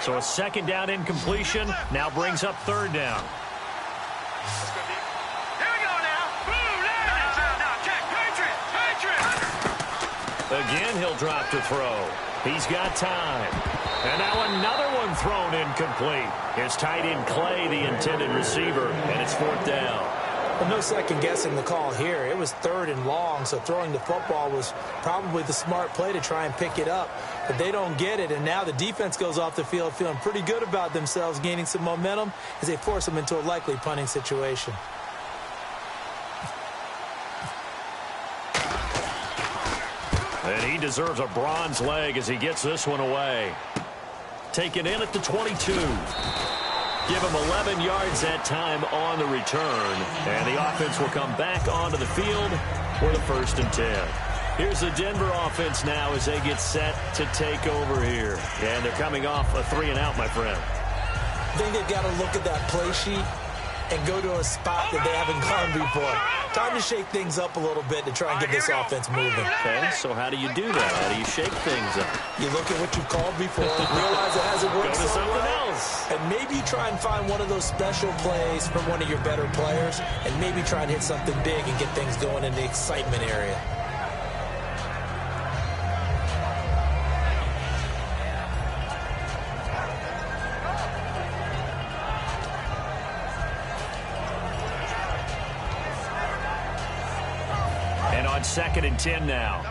So a 2nd down incompletion now brings up 3rd down. Here we go now. Now, check. Patriot. Again, he'll drop to throw. He's got time. And now another one thrown incomplete. His tight end Clay, the intended receiver, and it's 4th down. Well, no second-guessing the call here. It was 3rd and long, so throwing the football was probably the smart play to try and pick it up. But they don't get it, and now the defense goes off the field feeling pretty good about themselves, gaining some momentum as they force them into a likely punting situation. And he deserves a bronze leg as he gets this one away. Taken in at the 22. Give him 11 yards that time on the return. And the offense will come back onto the field for the 1st and 10. Here's the Denver offense now as they get set to take over here. And they're coming off a 3-and-out, my friend. I think they've got to look at that play sheet and go to a spot that they haven't gone before. Time to shake things up a little bit to try and get this offense moving. Okay, so how do you do that? How do you shake things up? You look at what you've called before, realize it hasn't worked Go to so something well, else. and maybe try and find one of those special plays from one of your better players, and maybe try and hit something big and get things going in the excitement area. And on 2nd and 10 now.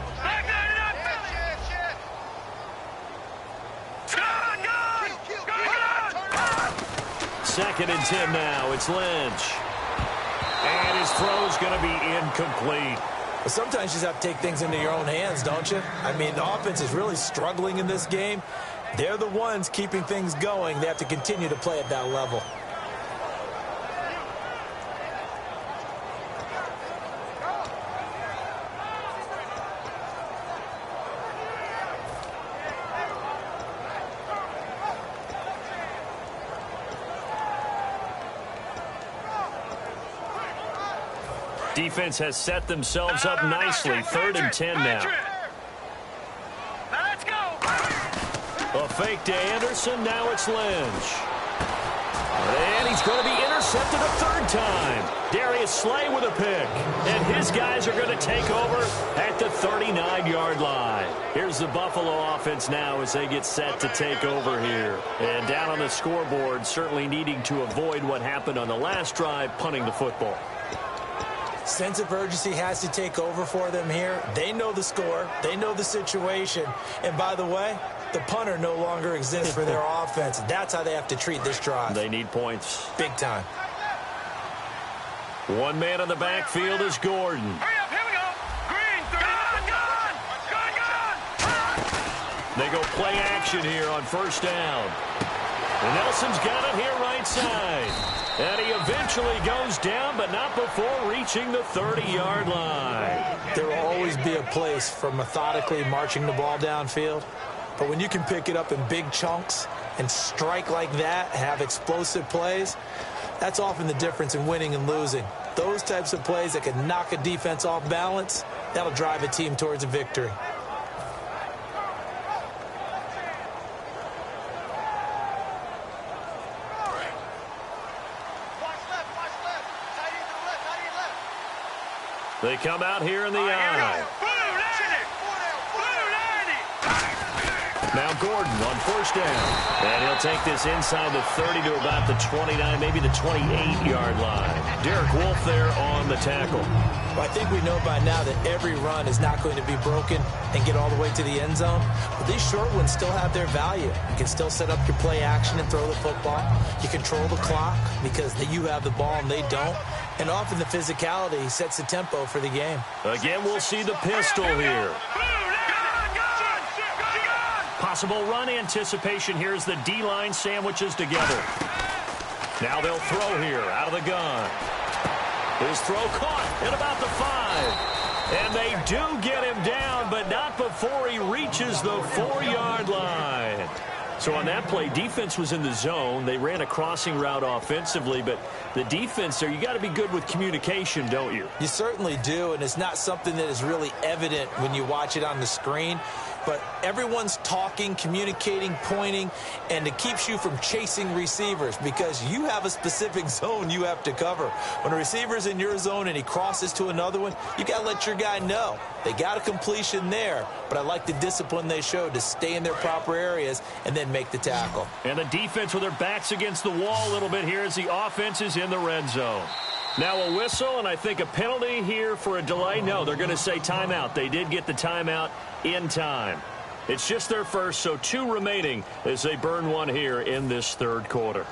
Second and 10 now. It's Lynch. And his throw's going to be incomplete. But sometimes you just have to take things into your own hands, don't you? I mean, the offense is really struggling in this game. They're the ones keeping things going. They have to continue to play at that level. Defense has set themselves up nicely. 3rd and 10 now. Let's go. A fake to Anderson. Now it's Lynch. And he's going to be intercepted a 3rd time. Darius Slay with a pick. And his guys are going to take over at the 39-yard line. Here's the Buffalo offense now as they get set to take over here. And down on the scoreboard, certainly needing to avoid what happened on the last drive, punting the football. Sense of urgency has to take over for them here. They know the score. They know the situation. And by the way, the punter no longer exists for their offense. That's how they have to treat this drive. They need points. Big time. One man in the backfield is Gordon. Hurry up, here we go. Green, gone. They go play action here on 1st down. And Nelson's got it here right side. And he eventually goes down, but not before reaching the 30-yard line. There will always be a place for methodically marching the ball downfield. But when you can pick it up in big chunks and strike like that, have explosive plays, that's often the difference in winning and losing. Those types of plays that can knock a defense off balance, that'll drive a team towards a victory. They come out here in the eye. Now Gordon on 1st down. And he'll take this inside the 30 to about the 29, maybe the 28-yard line. Derek Wolfe there on the tackle. Well, I think we know by now that every run is not going to be broken and get all the way to the end zone. But these short ones still have their value. You can still set up your play action and throw the football. You control the clock because you have the ball and they don't. And often the physicality sets the tempo for the game. Again, we'll see the pistol here. Possible run anticipation. Here's the D-line sandwiches together. Now they'll throw here out of the gun. His throw caught at about the 5. And they do get him down, but not before he reaches the 4-yard line. So on that play, defense was in the zone. They ran a crossing route offensively, but the defense there, you got to be good with communication, don't you? You certainly do, and it's not something that is really evident when you watch it on the screen. But everyone's talking, communicating, pointing, and it keeps you from chasing receivers because you have a specific zone you have to cover. When a receiver's in your zone and he crosses to another one, you got to let your guy know. They got a completion there, but I like the discipline they showed to stay in their proper areas and then make the tackle. And the defense with their backs against the wall a little bit here as the offense is in the red zone. Now a whistle, and I think a penalty here for a delay. No, they're going to say timeout. They did get the timeout in time. It's just their first, so 2 remaining as they burn one here in this 3rd quarter.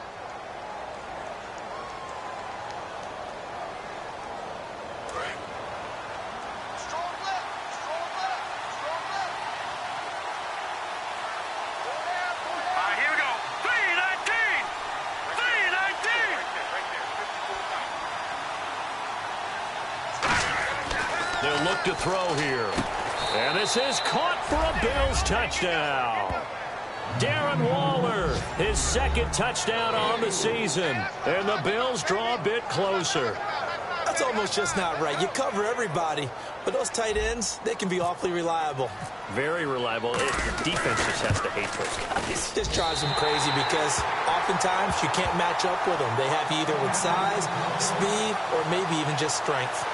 They'll look to throw here. And this is caught for a Bills touchdown. Darren Waller, his second touchdown on the season. And the Bills draw a bit closer. That's almost just not right. You cover everybody, but those tight ends, they can be awfully reliable. Very reliable. The defense just has to hate those guys. It just drives them crazy because oftentimes you can't match up with them. They have you either with size, speed, or maybe even just strength.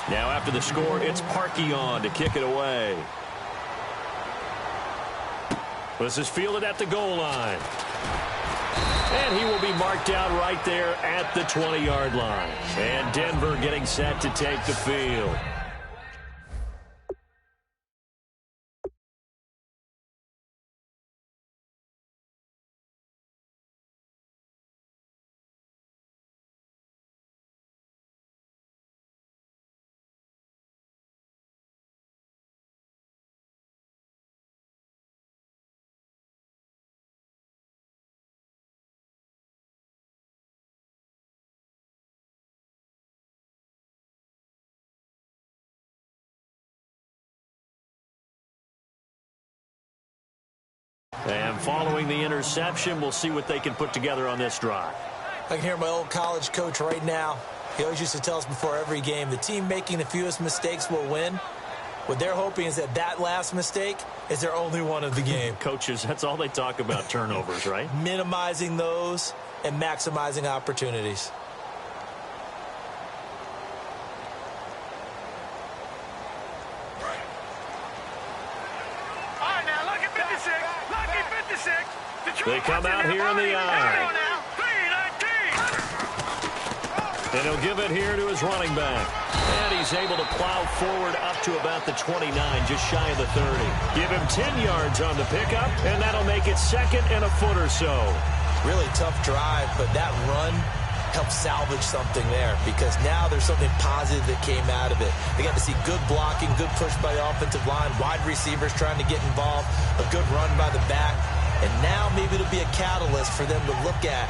Now after the score, it's Parkey on to kick it away. This is fielded at the goal line. And he will be marked out right there at the 20-yard line. And Denver getting set to take the field. And following the interception, we'll see what they can put together on this drive. I can hear my old college coach right now. He always used to tell us before every game, the team making the fewest mistakes will win. What they're hoping is that that last mistake is their only one of the game. Coaches, that's all they talk about, turnovers, right? Minimizing those and maximizing opportunities. They come out here in the eye. And he'll give it here to his running back. And he's able to plow forward up to about the 29, just shy of the 30. Give him 10 yards on the pickup, and that'll make it second and a foot or so. Really tough drive, but that run helped salvage something there because now there's something positive that came out of it. They got to see good blocking, good push by the offensive line, wide receivers trying to get involved, a good run by the back. And now maybe it'll be a catalyst for them to look at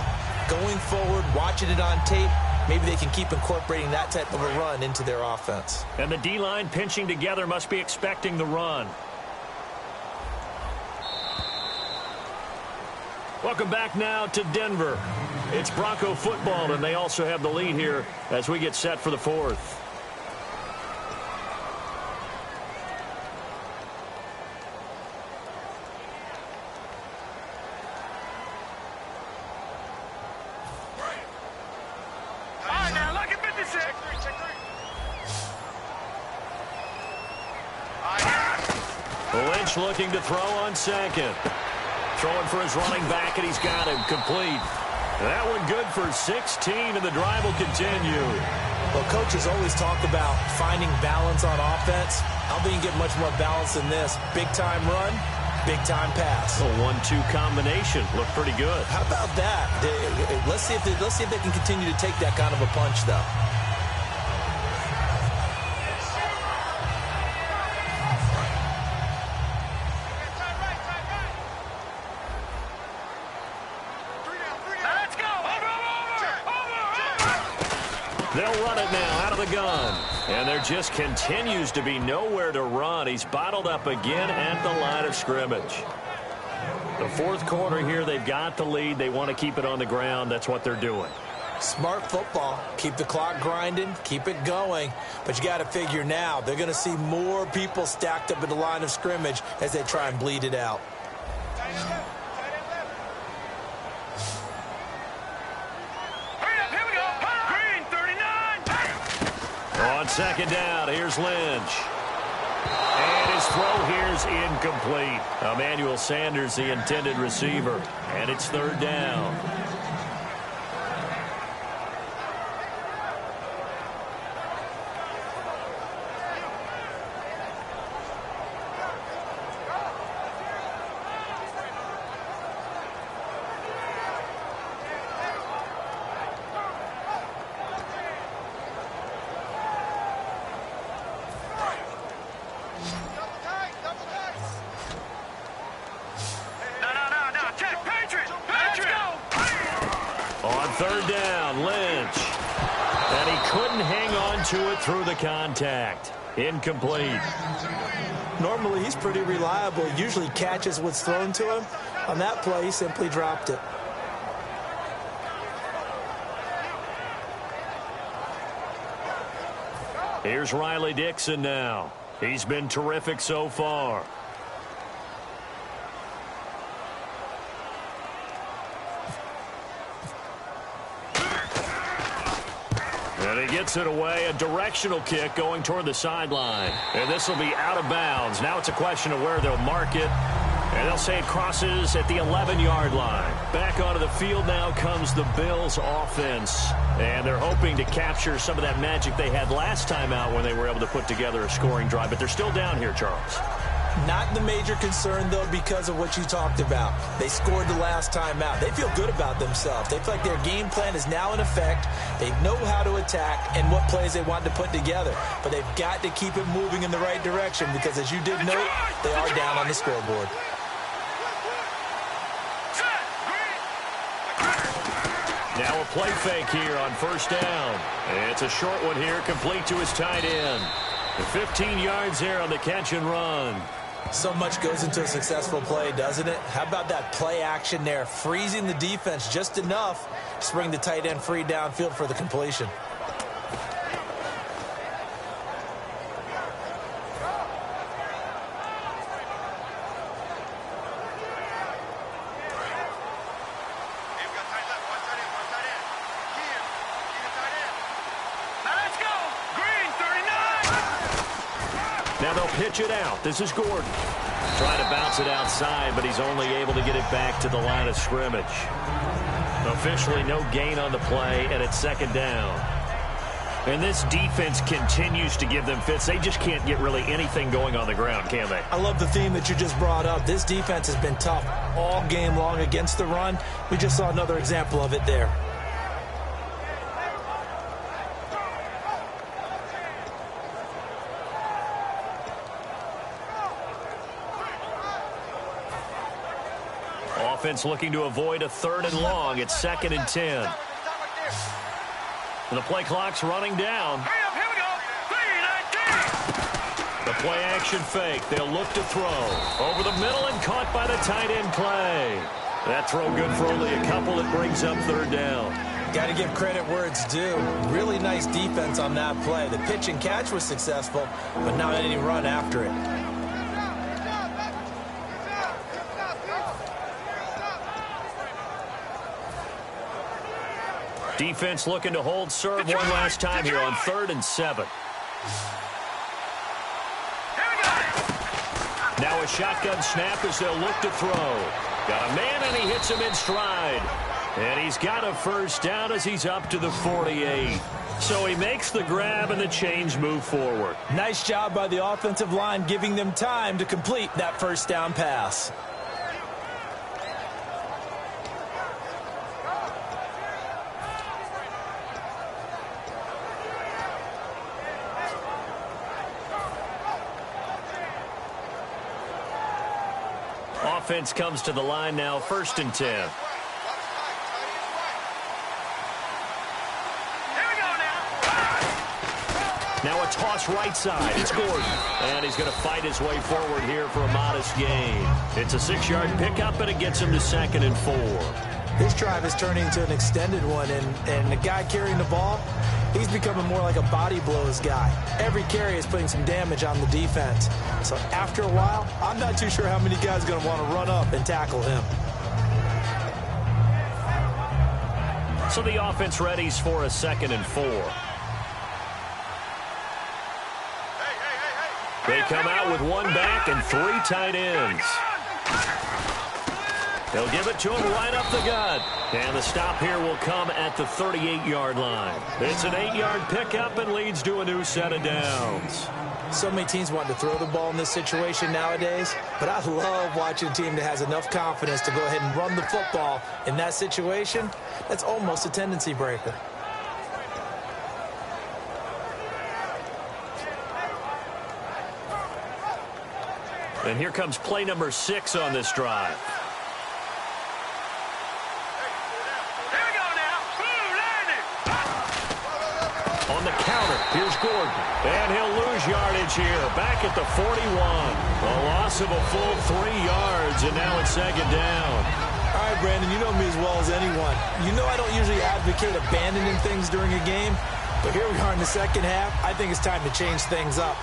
going forward, watching it on tape. Maybe they can keep incorporating that type of a run into their offense. And the D-line pinching together must be expecting the run. Welcome back now to Denver. It's Bronco football, and they also have the lead here as we get set for the fourth. Lynch looking to throw on second. Throwing for his running back, and he's got him complete. That one good for 16, and the drive will continue. Well, coaches always talk about finding balance on offense. I don't think you get much more balance than this. Big-time run, big-time pass. A 1-2 combination. Looked pretty good. How about that? Let's see if they can continue to take that kind of a punch, though. They'll run it now out of the gun. And there just continues to be nowhere to run. He's bottled up again at the line of scrimmage. The fourth quarter here, they've got the lead. They want to keep it on the ground. That's what they're doing. Smart football. Keep the clock grinding. Keep it going. But you got to figure now, they're going to see more people stacked up at the line of scrimmage as they try and bleed it out. On second down, here's Lynch. And his throw here's incomplete. Emmanuel Sanders, the intended receiver. And it's third down. On third down, Lynch. And he couldn't hang on to it through the contact. Incomplete. Normally, he's pretty reliable. He usually catches what's thrown to him. On that play, he simply dropped it. Here's Riley Dixon now. He's been terrific so far. And he gets it away, a directional kick going toward the sideline. And this will be out of bounds. Now it's a question of where they'll mark it. And they'll say it crosses at the 11-yard line. Back onto the field now comes the Bills offense. And they're hoping to capture some of that magic they had last time out when they were able to put together a scoring drive. But they're still down here, Charles. Not the major concern, though, because of what you talked about. They scored the last time out. They feel good about themselves. They feel like their game plan is now in effect. They know how to attack and what plays they want to put together. But they've got to keep it moving in the right direction because, as you did note, they are down on the scoreboard. Now a play fake here on first down. It's a short one here, complete to his tight end. 15 yards there on the catch and run. So much goes into a successful play, doesn't it? How about that play action there, freezing the defense just enough to bring the tight end free downfield for the completion. Pitch it out. This is Gordon. Trying to bounce it outside, but he's only able to get it back to the line of scrimmage. Officially no gain on the play, and it's second down. And this defense continues to give them fits. They just can't get really anything going on the ground, can they? I love the theme that you just brought up. This defense has been tough all game long against the run. We just saw another example of it there. Offense looking to avoid a third and long. It's 2nd and 10. And the play clock's running down. The play action fake. They'll look to throw. Over the middle and caught by the tight end Clay. That throw good for only a couple. It brings up third down. Got to give credit where it's due. Really nice defense on that play. The pitch and catch was successful, but not any run after it. Defense looking to hold serve one last time here on 3rd and 7. Now a shotgun snap as they'll look to throw. Got a man and he hits him in stride. And he's got a first down as he's up to the 48. So he makes the grab and the chains move forward. Nice job by the offensive line giving them time to complete that first down pass. Offense comes to the line now, 1st and 10. Now a toss right side. It's Gordon. And he's going to fight his way forward here for a modest gain. It's a 6-yard pickup, and it gets him to 2nd and 4. This drive is turning into an extended one, and the guy carrying the ball, he's becoming more like a body blows guy. Every carry is putting some damage on the defense. So after a while, I'm not too sure how many guys are going to want to run up and tackle him. So the offense readies for a 2nd and 4. They come out with one back and 3 tight ends. They'll give it to him right up the gut. And the stop here will come at the 38-yard line. It's an 8-yard pickup and leads to a new set of downs. So many teams want to throw the ball in this situation nowadays, but I love watching a team that has enough confidence to go ahead and run the football in that situation. That's almost a tendency breaker. And here comes play number 6 on this drive. Here we go now. On the counter, here's Gordon. And he'll lose yardage here. Back at the 41. A loss of a full 3 yards, and now it's second down. All right, Brandon, you know me as well as anyone. You know I don't usually advocate abandoning things during a game, but here we are in the second half. I think it's time to change things up.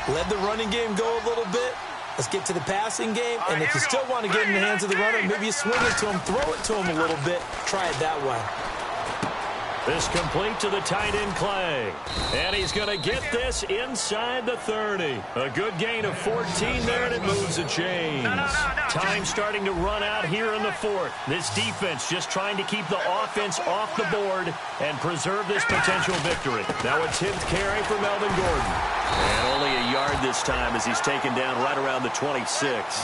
Let the running game go a little bit. Let's get to the passing game, and if you still want to get in the hands of the runner, maybe you swing it to him, throw it to him a little bit. Try it that way. This complete to the tight end, Clay. And he's going to get this inside the 30. A good gain of 14 there, and it moves the chains. Time starting to run out here in the fourth. This defense just trying to keep the offense off the board and preserve this potential victory. Now a 10th carry for Melvin Gordon. And only a yard this time as he's taken down right around the 26.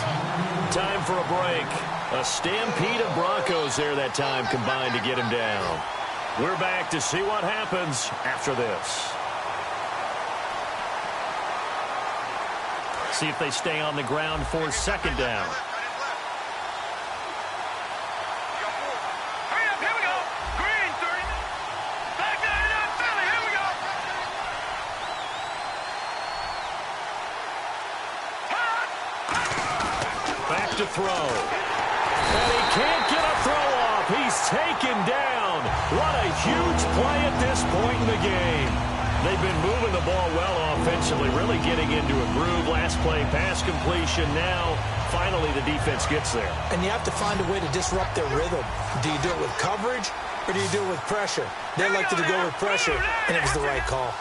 Time for a break. A stampede of Broncos there that time combined to get him down. We're back to see what happens after this. See if they stay on the ground for second down. Hurry up, here we go. Green, 30. Back 99, Philly, here we go. Back to throw. And he can't get a throw off. He's taken down. What a huge play at this point in the game. They've been moving the ball well offensively, really getting into a groove. Last play, pass completion. Now, finally, the defense gets there. And you have to find a way to disrupt their rhythm. Do you do it with coverage, or do you do it with pressure? They elected to go with pressure, and it was the right call.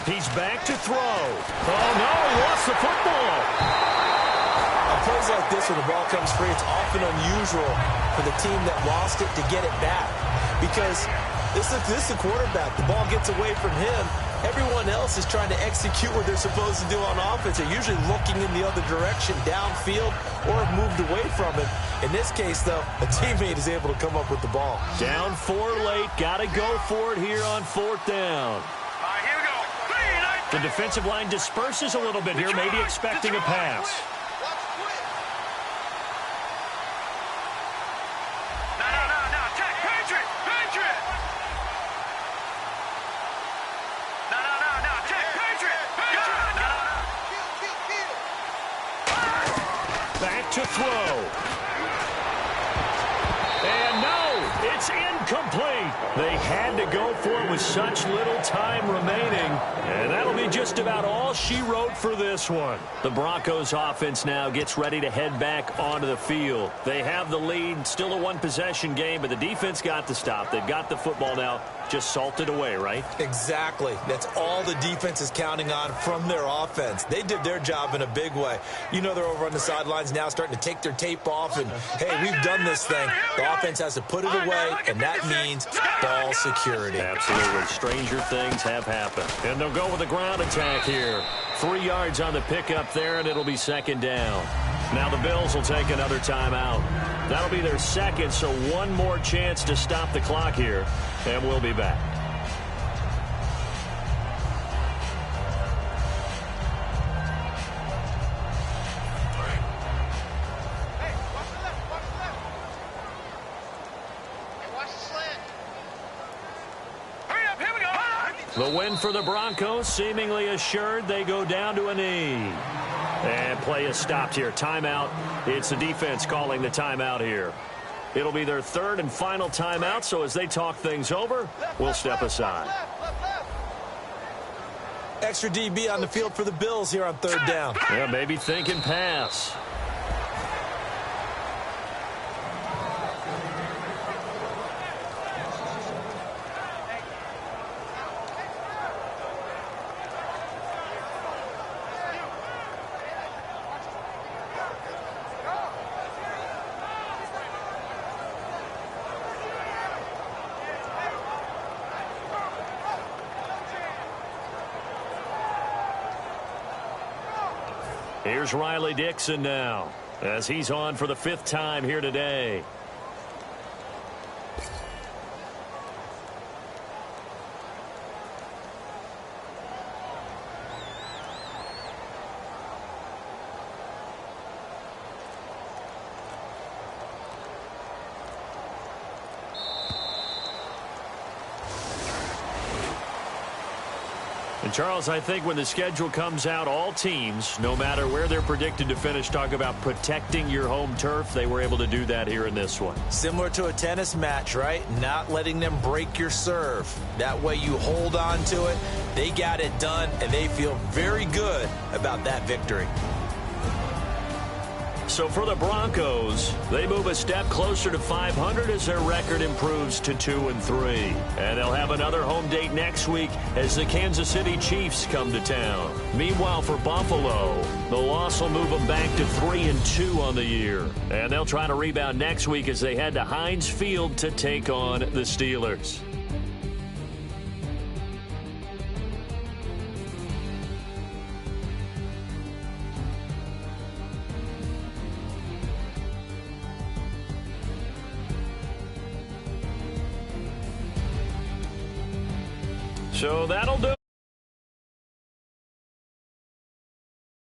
He's back to throw. Oh, no, he lost the football. On plays like this, when the ball comes free, it's often unusual for the team that lost it to get it back. Because this is the quarterback. The ball gets away from him. Everyone else is trying to execute what they're supposed to do on offense. They're usually looking in the other direction, downfield, or have moved away from it. In this case, though, a teammate is able to come up with the ball. Down 4 late. Got to go for it here on fourth down. Here we go. The defensive line disperses a little bit here, maybe expecting a pass. No. Check. Patriot. No. Check. Patriot. Back to throw. And no, it's incomplete. They had to go for it with such little time remaining. And that'll be just about all she wrote for this one. The Broncos offense now gets ready to head back onto the field. They have the lead, still a one-possession game, but the defense got the stop. They've got the football now, just salted away, right? Exactly. That's all the defense is counting on from their offense. They did their job in a big way. You know they're over on the sidelines now starting to take their tape off and, hey, we've done this thing. The offense has to put it away, and that means ball security. Absolutely. Stranger things have happened. And they'll go with a ground attack here. 3 yards on the pickup there, and it'll be second down. Now the Bills will take another timeout. That'll be their second, so one more chance to stop the clock here, and we'll be back. The win for the Broncos, seemingly assured. They go down to a knee. And play is stopped here. Timeout. It's the defense calling the timeout here. It'll be their third and final timeout, so as they talk things over, we'll step aside. Extra DB on the field for the Bills here on third down. Yeah, maybe thinking pass. Here's Riley Dixon now, as he's on for the 5th time here today. Charles, I think when the schedule comes out, all teams, no matter where they're predicted to finish, talk about protecting your home turf. They were able to do that here in this one. Similar to a tennis match, right? Not letting them break your serve. That way you hold on to it. They got it done, and they feel very good about that victory. So for the Broncos, they move a step closer to 500 as their record improves to 2-3. And they'll have another home date next week as the Kansas City Chiefs come to town. Meanwhile, for Buffalo, the loss will move them back to 3-2 on the year. And they'll try to rebound next week as they head to Heinz Field to take on the Steelers. So that'll do